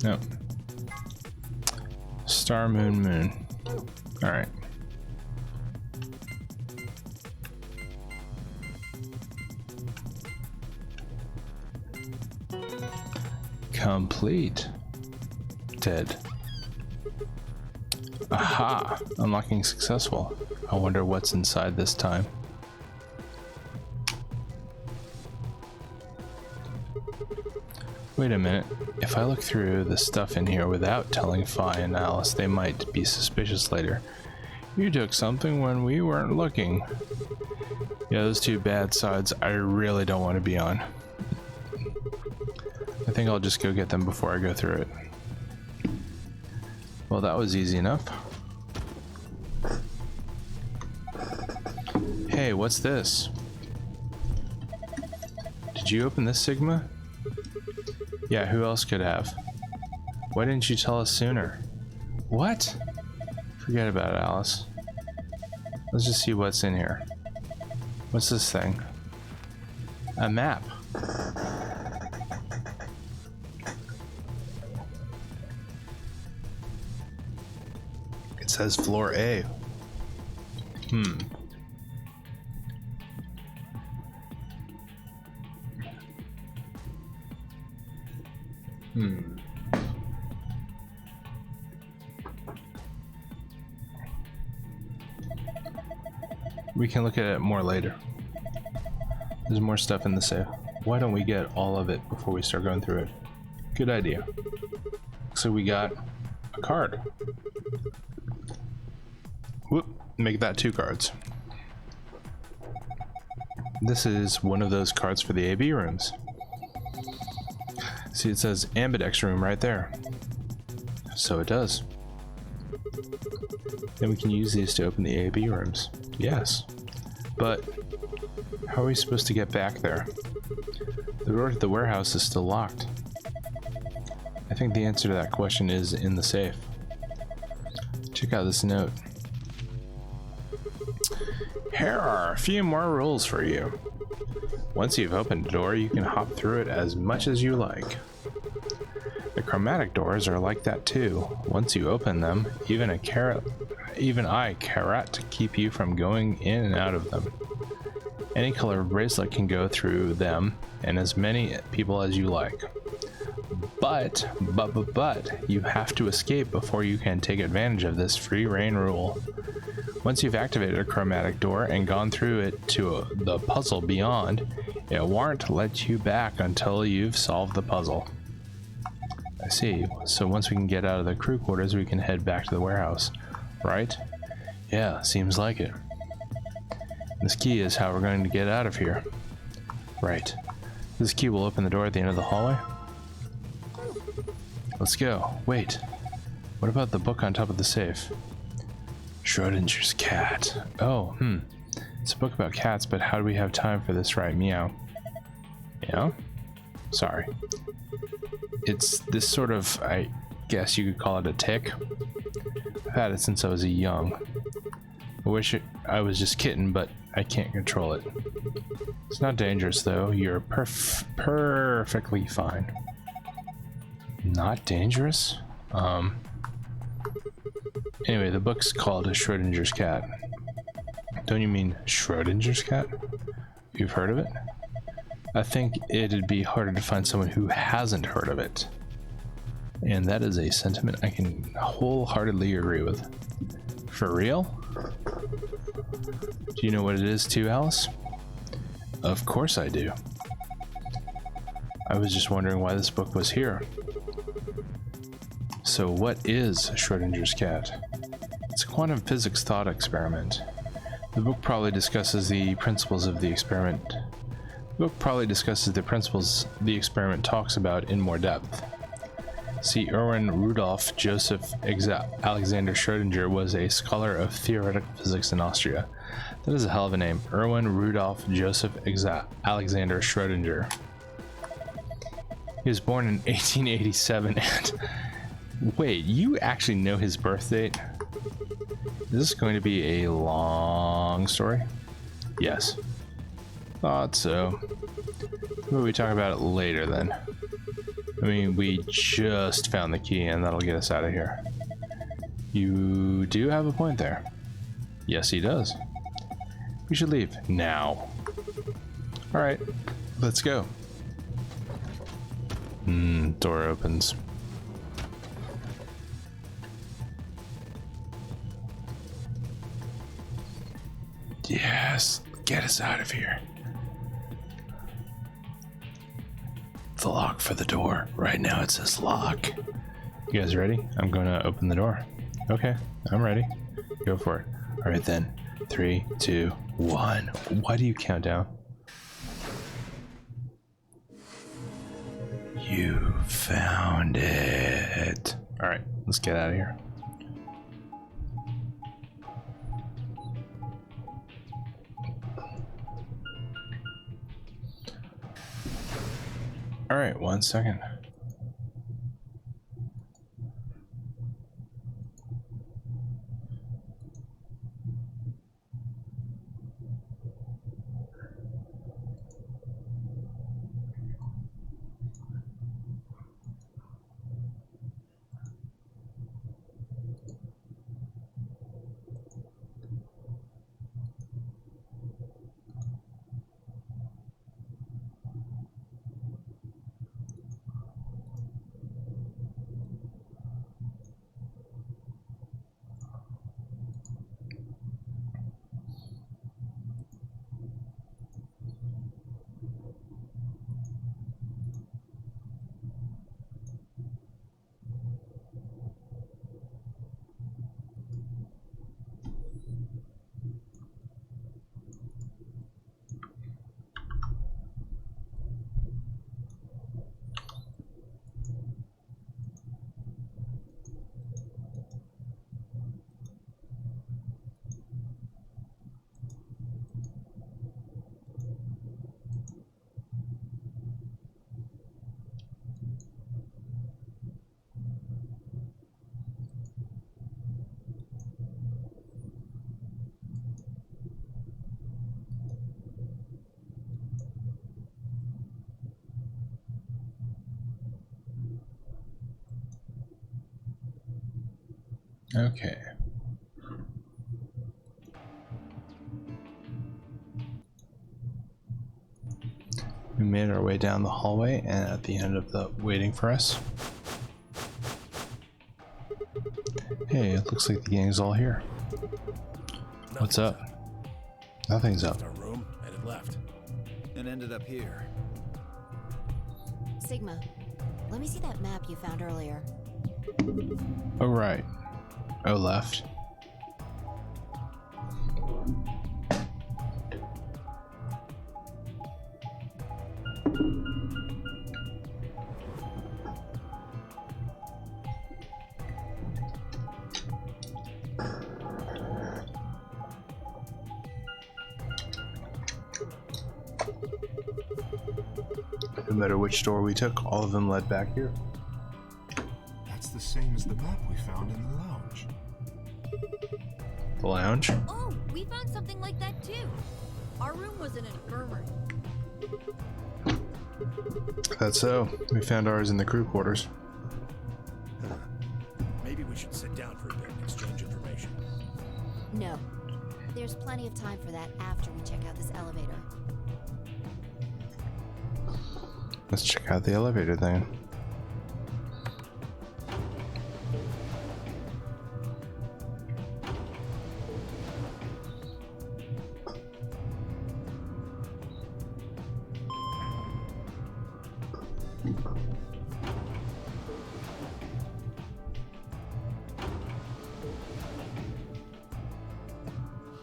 Nope. Star, moon, moon. All right. Complete. Dead. Aha! Unlocking successful. I wonder what's inside this time. Wait a minute. If I look through the stuff in here without telling Fi and Alice, they might be suspicious later. You took something when we weren't looking. Yeah, those two bad sides I really don't want to be on. I think I'll just go get them before I go through it. Well, that was easy enough. Hey, what's this? Did you open this, Sigma? Yeah, who else could have? Why didn't you tell us sooner? What? Forget about it, Alice. Let's just see what's in here. What's this thing? A map. It says floor A. We can look at it more later. There's more stuff in the safe. Why don't we get all of it before we start going through it? Good idea. So we got a card. Whoop, make that 2 cards. This is one of those cards for the AB rooms. See, it says Ambidex room right there. So it does. Then we can use these to open the AB rooms. Yes. But how are we supposed to get back there? The door to the warehouse is still locked. I think the answer to that question is in the safe. Check out this note. Here are a few more rules for you. Once you've opened a door, you can hop through it as much as you like. The chromatic doors are like that too. Once you open them, even I carrot to keep you from going in and out of them. Any color bracelet can go through them, and as many people as you like. But, you have to escape before you can take advantage of this free reign rule. Once you've activated a chromatic door and gone through it to the puzzle beyond, it won't let you back until you've solved the puzzle. I see. So once we can get out of the crew quarters, we can head back to the warehouse, right? Yeah, seems like it. This key is how we're going to get out of here. Right. This key will open the door at the end of the hallway. Let's go. Wait. What about the book on top of the safe? Schrodinger's cat. Oh, It's a book about cats, but how do we have time for this, right? Meow. Yeah? Sorry. It's this sort of, I guess you could call it a tick. I've had it since I was young. I wish I was just kitten, but I can't control it. It's not dangerous though. You're perfectly fine. Not dangerous? Anyway, the book's called Schrodinger's cat. Don't you mean Schrodinger's cat? You've heard of it? I think it'd be harder to find someone who hasn't heard of it. And that is a sentiment I can wholeheartedly agree with. For real? Do you know what it is too, Alice? Of course I do. I was just wondering why this book was here. So what is Schrodinger's cat? It's a quantum physics thought experiment. The book probably discusses the principles of the experiment. The book probably discusses the principles the experiment talks about in more depth. See, Erwin Rudolf Joseph Alexander Schrödinger was a scholar of theoretical physics in Austria. That is a hell of a name. Erwin Rudolf Joseph Alexander Schrödinger. He was born in 1887 and... Wait, you actually know his birth date? Is this going to be a long story? Yes. Thought so. But we talk about it later then. I mean, we just found the key and that'll get us out of here. You do have a point there. Yes, he does. We should leave now. Alright, let's go. Door opens. Yes, get us out of here. The lock for the door. Right now it says lock. You guys ready? I'm gonna open the door. Okay, I'm ready. Go for it. All right then. 3, 2, 1. Why do you count down? You found it. All right, let's get out of here. All right, 1 second. Okay. We made our way down the hallway and at the end of the waiting for us. Hey, it looks like the gang's all here. What's up? Nothing's up. Left our room and it left. And ended up here. Sigma, let me see that map you found earlier. Oh, right. Oh, left. No matter which door we took, all of them led back here. That's the same as the map we found in the lounge. The lounge? Oh, we found something like that too. Our room was an infirmary. That's so. We found ours in the crew quarters. Maybe we should sit down for a bit and exchange information. No. There's plenty of time for that after we check out this elevator. Let's check out the elevator then.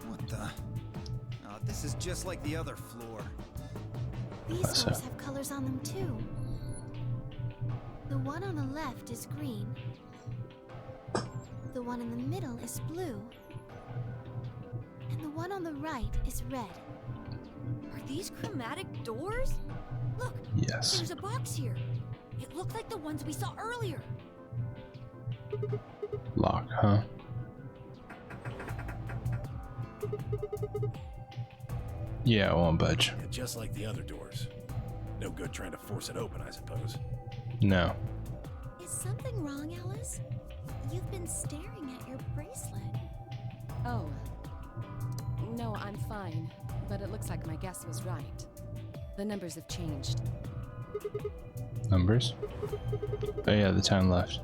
What the? Oh, this is just like the other floor. These So- doors have colors on them too. The one on the left is green. The one in the middle is blue. And the one on the right is red. Are these chromatic doors? Look, Yes. there's a box here. It looked like the ones we saw earlier. Lock, huh? Yeah, it won't budge. And just like the other doors. No good trying to force it open, I suppose. No. Is something wrong, Alice? You've been staring at your bracelet. Oh. No, I'm fine. But it looks like my guess was right. The numbers have changed. Numbers? Oh yeah, the time left.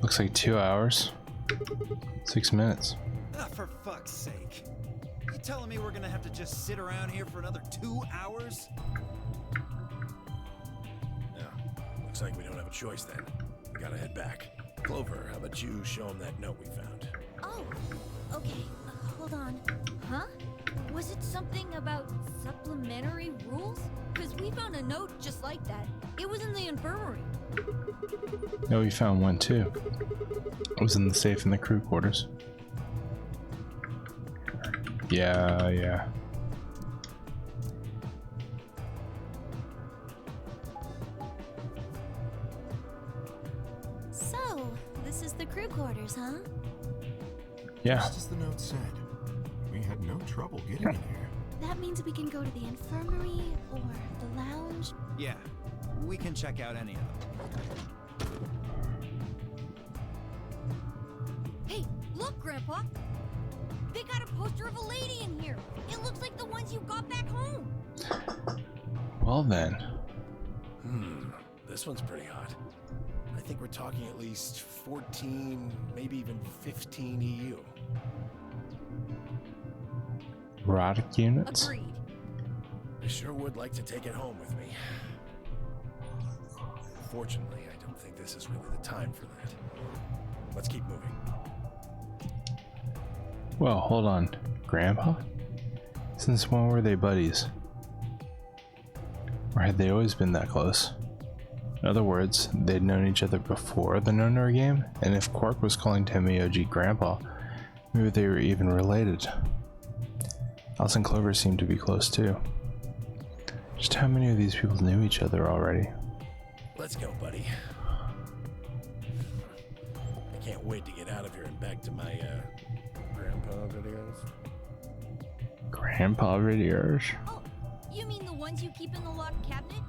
Looks like 2 hours. 6 minutes. Ah, for fuck's sake. You telling me we're gonna have to just sit around here for another 2 hours? Yeah. Looks like we don't have a choice then. We gotta head back. Clover, how about you show him that note we found? Oh, okay. Hold on. Huh? Was it something about supplementary rules? Because we found a note just like that. It was in the infirmary. No, we found one too. It was in the safe in the crew quarters. Yeah. So, this is the crew quarters, huh? Yeah. Just as the note said, we had no trouble getting in here. That means we can go to the infirmary or the lounge. Yeah, we can check out any of them. Hey, look, Grandpa. They got a poster of a lady in here. It looks like the ones you got back home. Well then. This one's pretty hot. I think we're talking at least 14, maybe even 15 EU. Erotic units? Agreed. I sure would like to take it home with me. Fortunately, I don't think this is really the time for that. Let's keep moving. Well, hold on. Grandpa? Since when were they buddies? Or had they always been that close? In other words, they'd known each other before the Nonary game, and if Quark was calling Tamioji Grandpa, maybe they were even related. Alice and Clover seemed to be close too. Just how many of these people knew each other already? Let's go, buddy. I can't wait to get out of here and back to my, grandpa videos. Grandpa videos? Oh, you mean the ones you keep in the locked cabinet?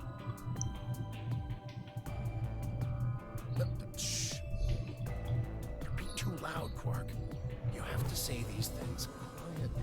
Shh. You're being too loud, Quark. You have to say these things quietly.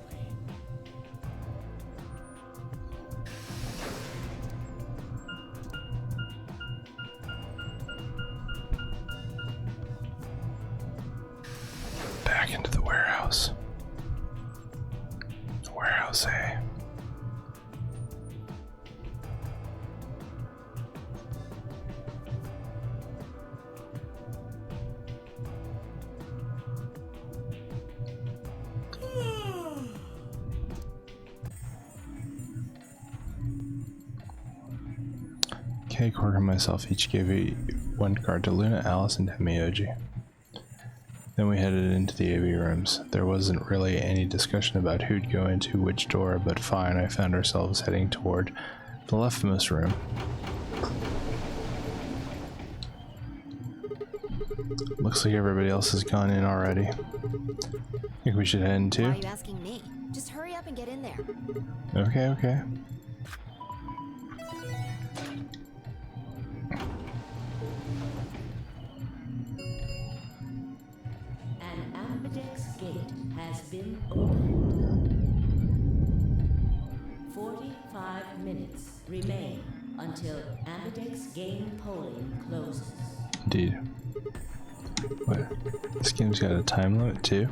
Okay, Cork and myself each gave one card to Luna, Alice, and Hemioji. Then we headed into the AV rooms. There wasn't really any discussion about who'd go into which door, but fine, I found ourselves heading toward the leftmost room. Looks like everybody else has gone in already. Think we should head in too? Why are you asking me? Just hurry up and get in there. Okay, okay. An ambidex gate has been opened. 45 minutes remain until ambidex game polling closes. Indeed. What? This game's got a time limit too?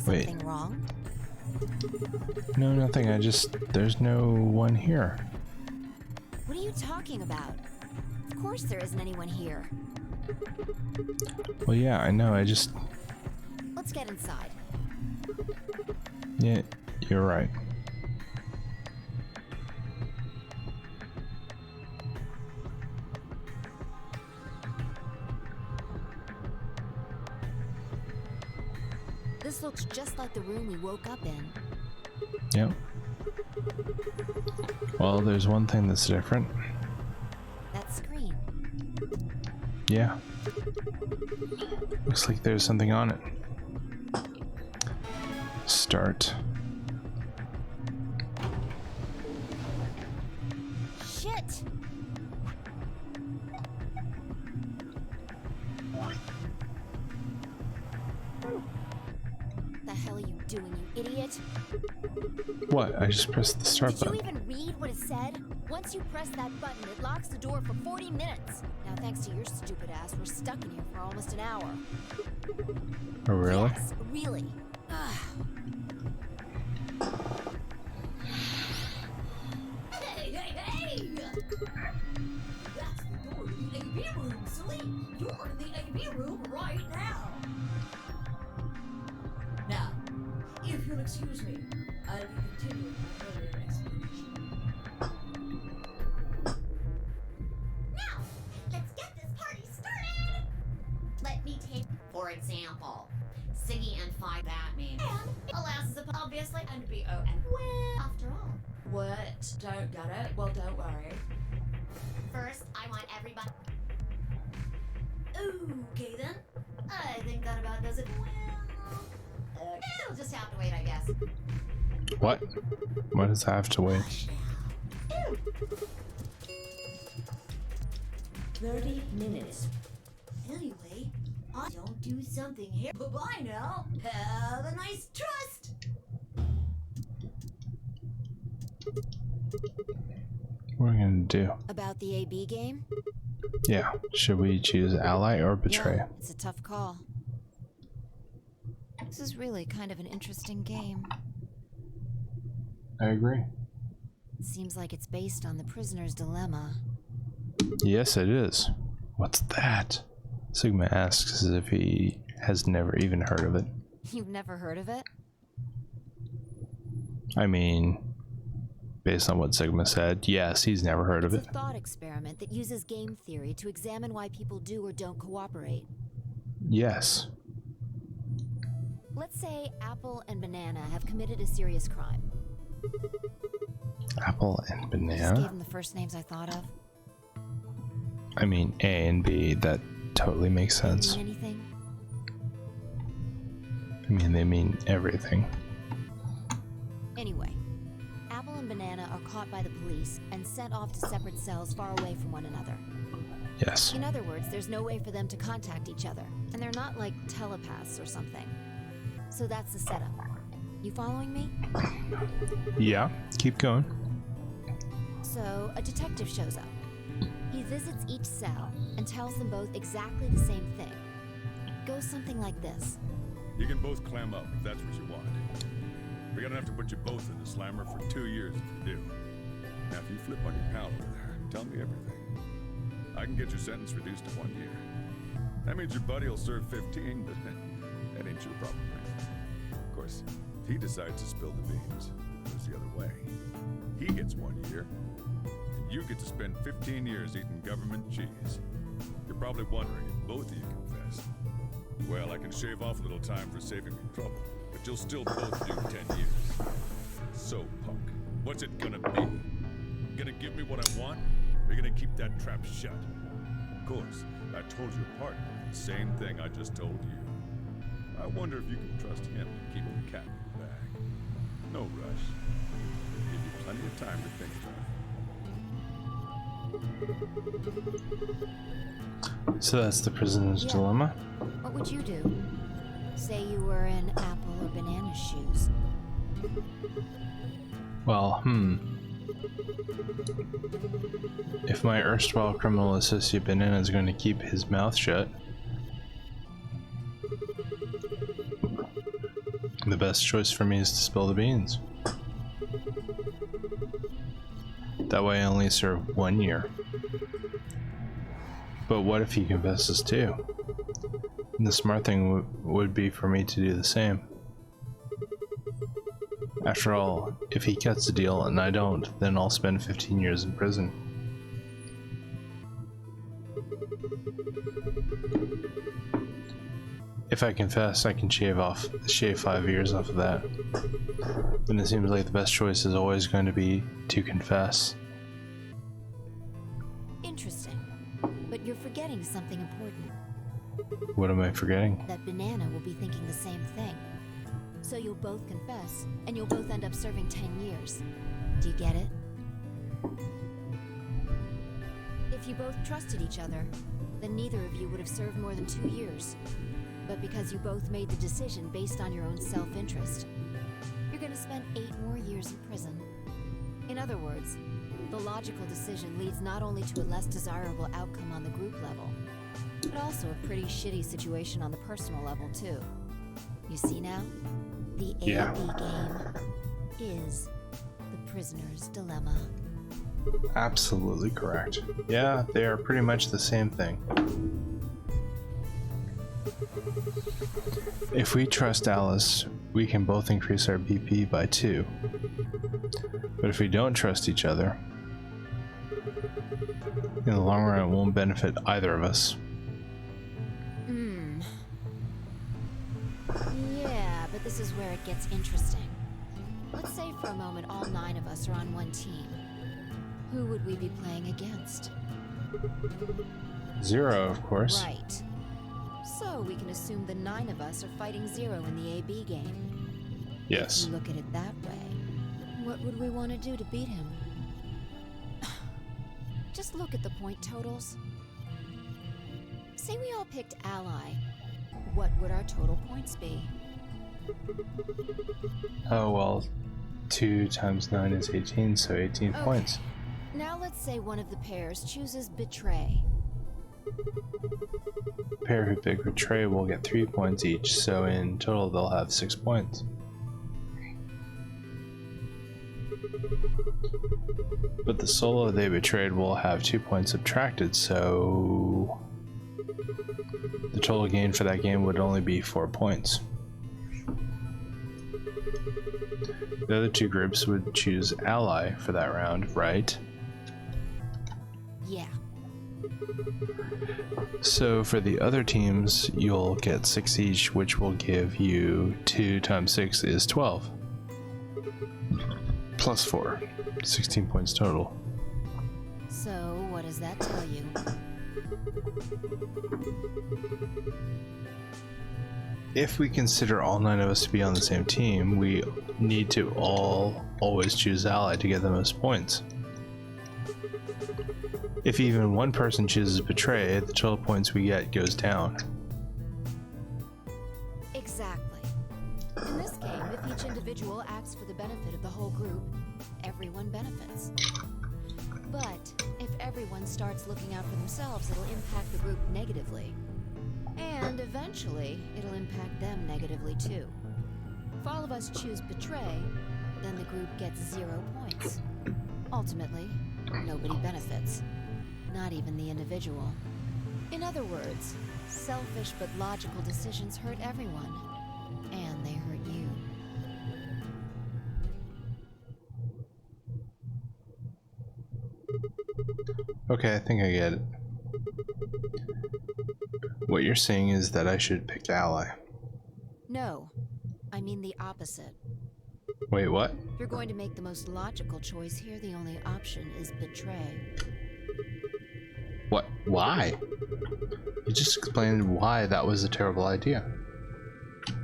Wait. Something wrong? No, nothing. There's no one here. What are you talking about? Of course there isn't anyone here. Well, yeah, I know. Let's get inside. Yeah, you're right. This looks just like the room we woke up in. Yep. Well, there's one thing that's different. That screen. Yeah. Looks like there's something on it. Start. Shit! The hell are you doing, you idiot? What? I just pressed the start Did you button. even read what it said? Once you press that button, it locks the door for 40 minutes. Now, thanks to your stupid ass, we're stuck in here for almost an hour. Oh, really? Yes, really. Hey, hey, hey! That's the door to the AV room, silly! You're in the AV room right now! Now, if you'll excuse me, I'll be continuing my earlier explanation. Now, let's get this party started! Let me take, for example, Siggy and Five Batman. And alas, is obviously and be and well, after all. What? Don't get it? Well, don't worry. First, I want everybody. Okay then. I think that about does it. Well, it'll just have to wait, I guess. What? Why does I have to wait? 30 minutes. Anyway, I don't do something here. Bye-bye now. Have a nice trust. What are we gonna do? About the AB game? Yeah. Should we choose ally or betray? Yeah, it's a tough call. This is really kind of an interesting game. I agree. It seems like it's based on the prisoner's dilemma. Yes, it is. What's that? Sigma asks as if he has never even heard of it. You've never heard of it? I mean, based on what Sigma said, yes, he's never heard of It's it. a thought experiment that uses game theory to examine why people do or don't cooperate. Yes. Let's say Apple and Banana have committed a serious crime. Apple and Just gave banana? them the first names I thought of. I mean, A and B, that totally makes sense. Mean anything? I mean, they mean everything. Anyway, Apple and Banana are caught by the police and sent off to separate cells far away from one another. Yes. In other words, there's no way for them to contact each other, and they're not like telepaths or something. So that's the setup. You following me? Yeah, keep going. So a detective shows up. He visits each cell and tells them both exactly the same thing. It goes something like this. You can both clam up if that's what you want. We're gonna have to put you both in the slammer for 2 years if you do. Now if you flip on your pal over there, tell me everything. I can get your sentence reduced to 1 year. That means your buddy will serve 15, but that ain't your problem, right? Of course, if he decides to spill the beans, it goes the other way. He gets 1 year, and you get to spend 15 years eating government cheese. You're probably wondering if both of you confess. Well, I can shave off a little time for saving me trouble, but you'll still both do 10 years. So, punk, what's it gonna be? Gonna give me what I want, or you gonna keep that trap shut? Of course, I told your partner the same thing I just told you. I wonder if you can trust him to keep the cat in the bag. No rush. Give you plenty of time to think about it. So that's the prisoner's dilemma. What would you do? Say you were in apple or banana shoes. Well, if my erstwhile criminal associate Banana is going to keep his mouth shut, the best choice for me is to spill the beans. That way I only serve 1 year. But what if he confesses too? And the smart thing would be for me to do the same. After all, if he cuts the deal and I don't, then I'll spend 15 years in prison. If I confess, I can shave 5 years off of that. And it seems like the best choice is always going to be to confess. Interesting. But you're forgetting something important. What am I forgetting? That Banana will be thinking the same thing. So you'll both confess, and you'll both end up serving 10 years. Do you get it? If you both trusted each other, then neither of you would have served more than 2 years. But because you both made the decision based on your own self-interest, you're gonna spend 8 more years in prison. In other words, the logical decision leads not only to a less desirable outcome on the group level, but also a pretty shitty situation on the personal level too. You see now? The A-B game is the prisoner's dilemma. Absolutely correct. Yeah, they are pretty much the same thing. If we trust Alice, we can both increase our BP by 2. But if we don't trust each other, in the long run it won't benefit either of us. Yeah, but this is where it gets interesting. Let's say for a moment all 9 of us are on one team. Who would we be playing against? 0, of course. Right. So we can assume the 9 of us are fighting 0 in the AB game. Yes. If you look at it that way, what would we want to do to beat him? Just look at the point totals. Say we all picked Ally. What would our total points be? Oh, well, 2 times 9 is 18, so 18 points. Now let's say one of the pairs chooses Betray. The pair who pick Betray will get 3 points each, so in total they'll have 6 points. But the solo they betrayed will have 2 points subtracted, so the total gain for that game would only be 4 points. The other 2 groups would choose Ally for that round, right? Yeah. So for the other teams, you'll get 6 each, which will give you 2 times 6 is 12. Plus 4. 16 points total. So what does that tell you? If we consider all 9 of us to be on the same team, we need to always choose Ally to get the most points. If even one person chooses Betray, the total points we get goes down. Exactly. In this game, if each individual acts for the benefit of the whole group, everyone benefits. But if everyone starts looking out for themselves, it'll impact the group negatively. And eventually, it'll impact them negatively too. If all of us choose Betray, then the group gets 0 points. Ultimately, nobody benefits. Not even the individual. In other words, selfish but logical decisions hurt everyone. And they hurt you. Okay, I think I get it. What you're saying is that I should pick ally. No, I mean the opposite. Wait, what? If you're going to make the most logical choice here, the only option is betray. What? Why? You just explained why that was a terrible idea.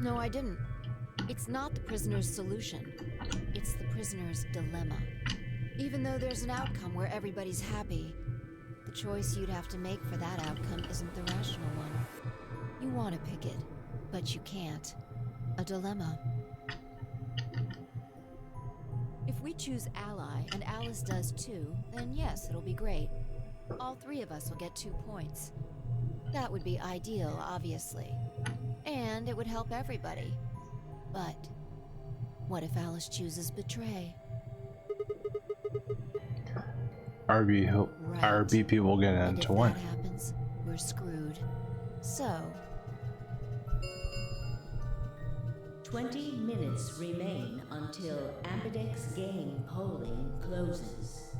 No, I didn't. It's not the prisoner's solution. It's the prisoner's dilemma. Even though there's an outcome where everybody's happy, the choice you'd have to make for that outcome isn't the rational one. You want to pick it, but you can't. A dilemma. If we choose ally, and Alice does too, then yes, it'll be great. All three of us will get 2 points. That would be ideal, obviously. And it would help everybody. But what if Alice chooses betray? RB people get And into if one. that happens, we're screwed. So, 20 minutes remain until Ambidex game polling closes.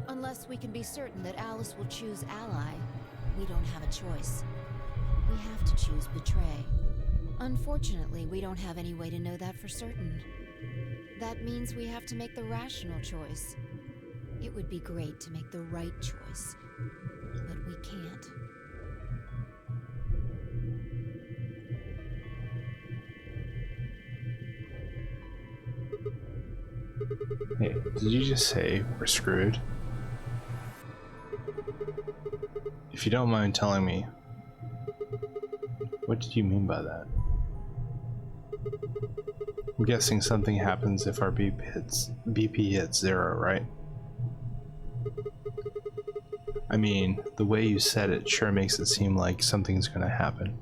unless we can be certain that Alice will choose ally, we don't have a choice. We have to choose betray. Unfortunately, we don't have any way to know that for certain. That means we have to make the rational choice. It would be great to make the right choice, but we can't. Hey, did you just say we're screwed? If you don't mind telling me, what did you mean by that? I'm guessing something happens if our BP hits 0, right? I mean, the way you said it sure makes it seem like something's gonna happen.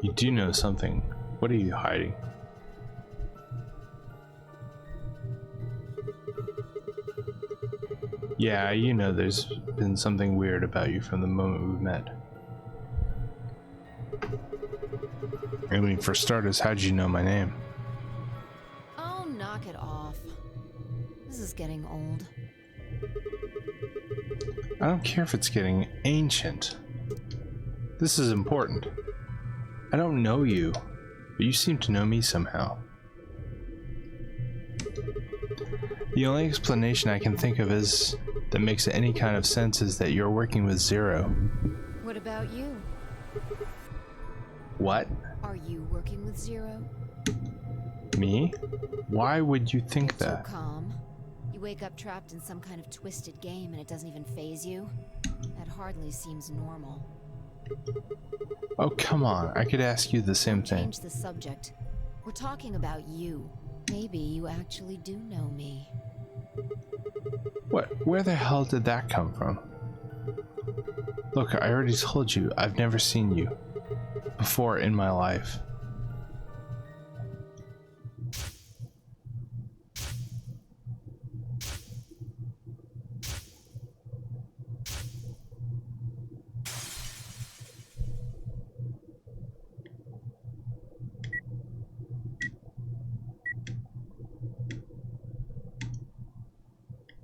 You do know something. What are you hiding? Yeah, you know there's been something weird about you from the moment we met. I mean, for starters, how'd you know my name? Oh, knock it off. This is getting old. I don't care if it's getting ancient. This is important. I don't know you, but you seem to know me somehow. The only explanation I can think of is that makes any kind of sense is that you're working with Zero. What about you? What? Are you working with Zero? Me? Why would you think So that? calm. You wake up trapped in some kind of twisted game and it doesn't even faze you? That hardly seems normal. Oh, come on. I could ask you the same thing. Change the subject. We're talking about you. Maybe you actually do know me. What? Where the hell did that come from? Look, I already told you, I've never seen you before in my life.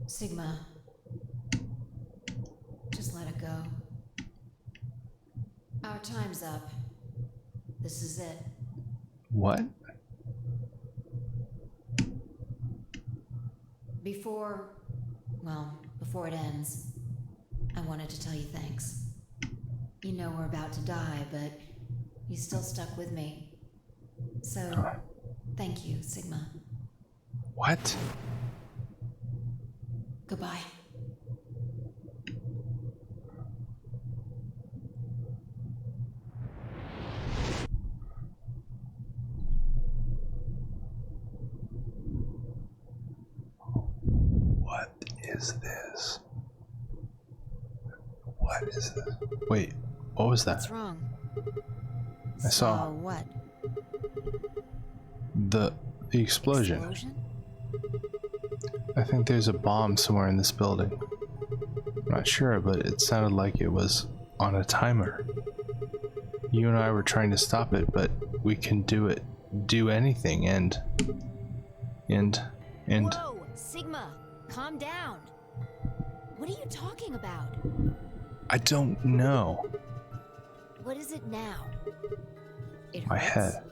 Sigma. Just let it go. Our time's up. This is it. What? Before it ends, I wanted to tell you thanks. You know we're about to die, but you still stuck with me. So, thank you, Sigma. What? Goodbye. What is this? What is this? Wait, what was that? What's wrong? I saw what? the explosion. Explosion? I think there's a bomb somewhere in this building. I'm not sure, but it sounded like it was on a timer. You and I were trying to stop it, but we can do anything, and... Whoa, Sigma, calm down. What are you talking about? I don't know. What is it now? It My hurts? head.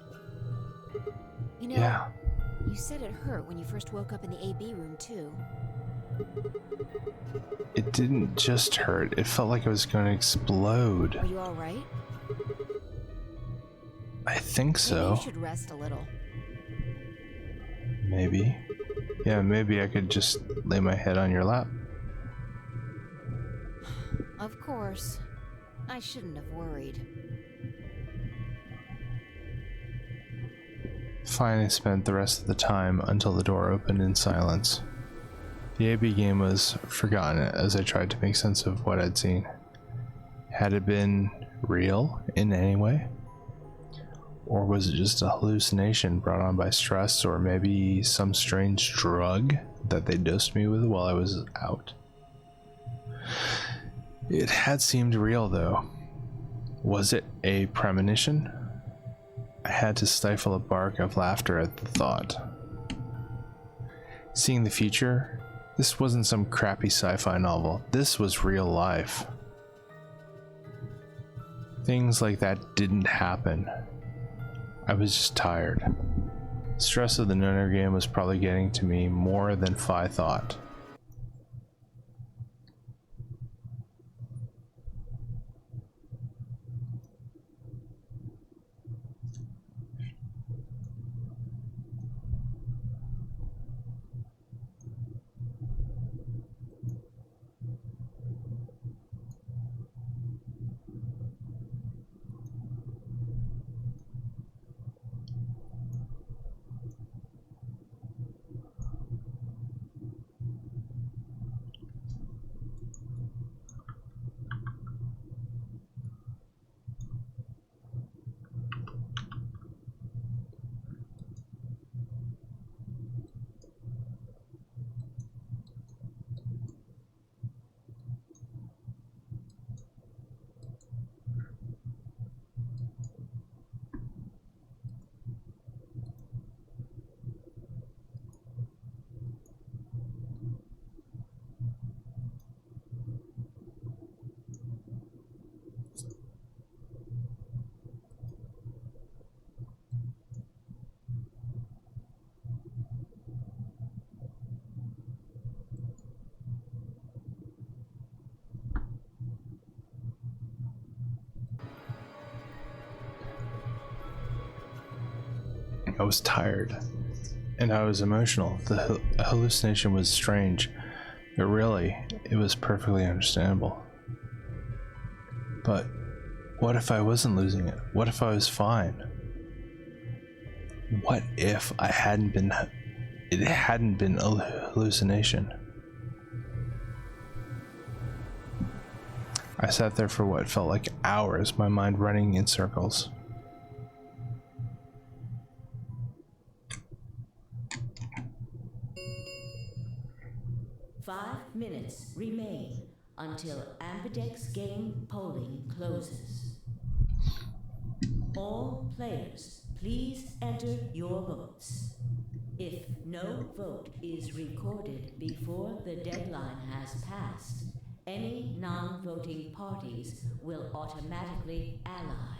You know, Yeah. you said it hurt when you first woke up in the AB room, too. It didn't just hurt. It felt like it was going to explode. Are you all right? I think Maybe so. you should rest a little. Maybe. Yeah, maybe I could just lay my head on your lap. Of course. I shouldn't have worried. Fine, I spent the rest of the time until the door opened in silence. The AB game was forgotten as I tried to make sense of what I'd seen. Had it been real in any way? Or was it just a hallucination brought on by stress, or maybe some strange drug that they dosed me with while I was out? It had seemed real, though. Was it a premonition? I had to stifle a bark of laughter at the thought. Seeing the future, this wasn't some crappy sci-fi novel. This was real life. Things like that didn't happen. I was just tired. Stress of the Nonary game was probably getting to me more than Phi thought. I was tired, and I was emotional. The hallucination was strange, but really, it was perfectly understandable. But what if I wasn't losing it? What if I was fine? What if it hadn't been a hallucination? I sat there for what felt like hours, my mind running in circles. Minutes remain until Ambidex game polling closes. All players, please enter your votes. If no vote is recorded before the deadline has passed, any non-voting parties will automatically ally.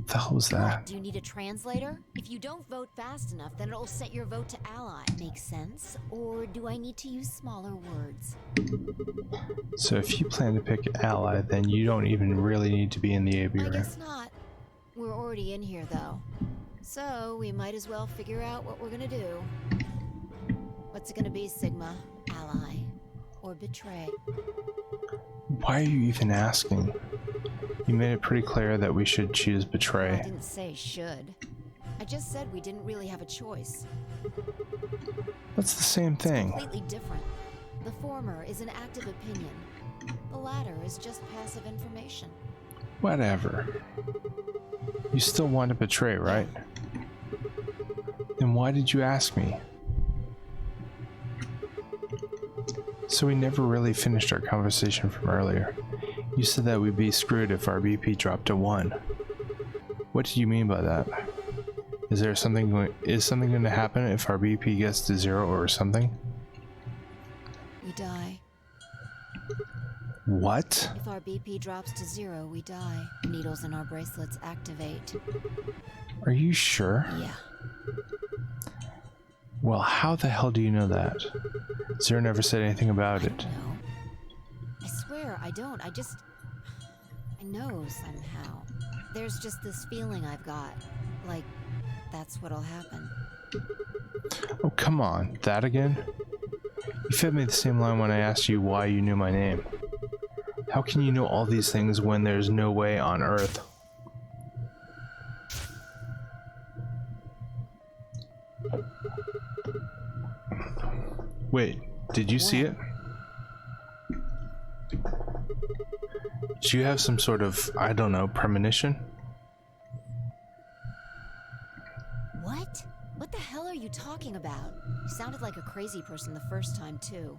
The hell was that? Do you need a translator? If you don't vote fast enough, then it'll set your vote to ally. Makes sense? Or do I need to use smaller words? So if you plan to pick ally, then you don't even really need to be in the AB room. I guess not. We're already in here, though. So we might as well figure out what we're gonna do. What's it gonna be, Sigma? Ally? Or betray? Why are you even asking? You made it pretty clear that we should choose betray. I didn't say should. I just said we didn't really have a choice. That's the same thing. It's completely different. The former is an active opinion. The latter is just passive information. Whatever. You still want to betray, right? Then why did you ask me? So we never really finished our conversation from earlier. You said that we'd be screwed if our BP dropped to 1. What do you mean by that? Is something going to happen if our BP gets to 0 or something? We die. What? If our BP drops to 0, we die. Needles in our bracelets activate. Are you sure? Yeah. Well, how the hell do you know that? Zero never said anything about it. No. I swear, I don't. I know somehow. There's just this feeling I've got. Like, that's what'll happen. Oh, come on. That again? You fed me the same line when I asked you why you knew my name. How can you know all these things when there's no way on Earth? Wait, did you see it? Did you have some sort of, I don't know, premonition? What? What the hell are you talking about? You sounded like a crazy person the first time, too.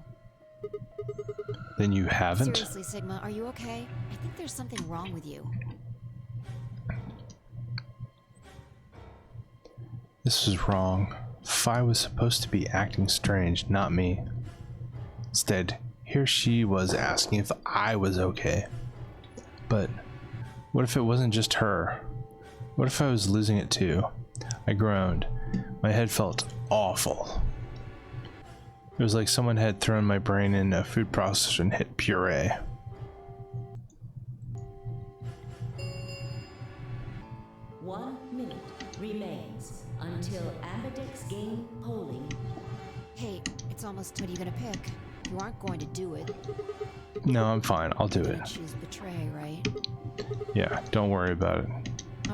Then you haven't? Seriously, Sigma, are you okay? I think there's something wrong with you. This was wrong. Phi was supposed to be acting strange, not me. Instead, here she was asking if I was okay. But what if it wasn't just her? What if I was losing it too? I groaned. My head felt awful. It was like someone had thrown my brain in a food processor and hit puree. One minute remains until Amadex game polling. Hey, it's almost. What are you gonna pick? You aren't going to do it. No, I'm fine. I'll do You're it. gonna choose betray, right? Yeah, don't worry about it.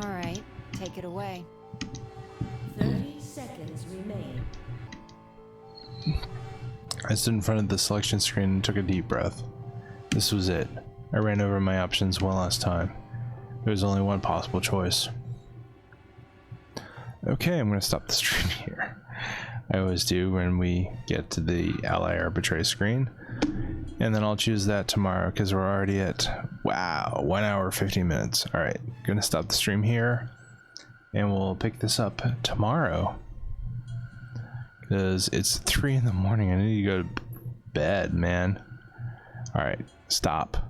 All right, take it away. 30 seconds remain. I stood in front of the selection screen and took a deep breath. This was it. I ran over my options one last time. There was only one possible choice. Okay, I'm going to stop the stream here. I always do when we get to the ally or betray screen. And then I'll choose that tomorrow because we're already at, wow, 1 hour 15 minutes. Alright, gonna stop the stream here. And we'll pick this up tomorrow. Because it's 3 in the morning. I need to go to bed, man. Alright, stop.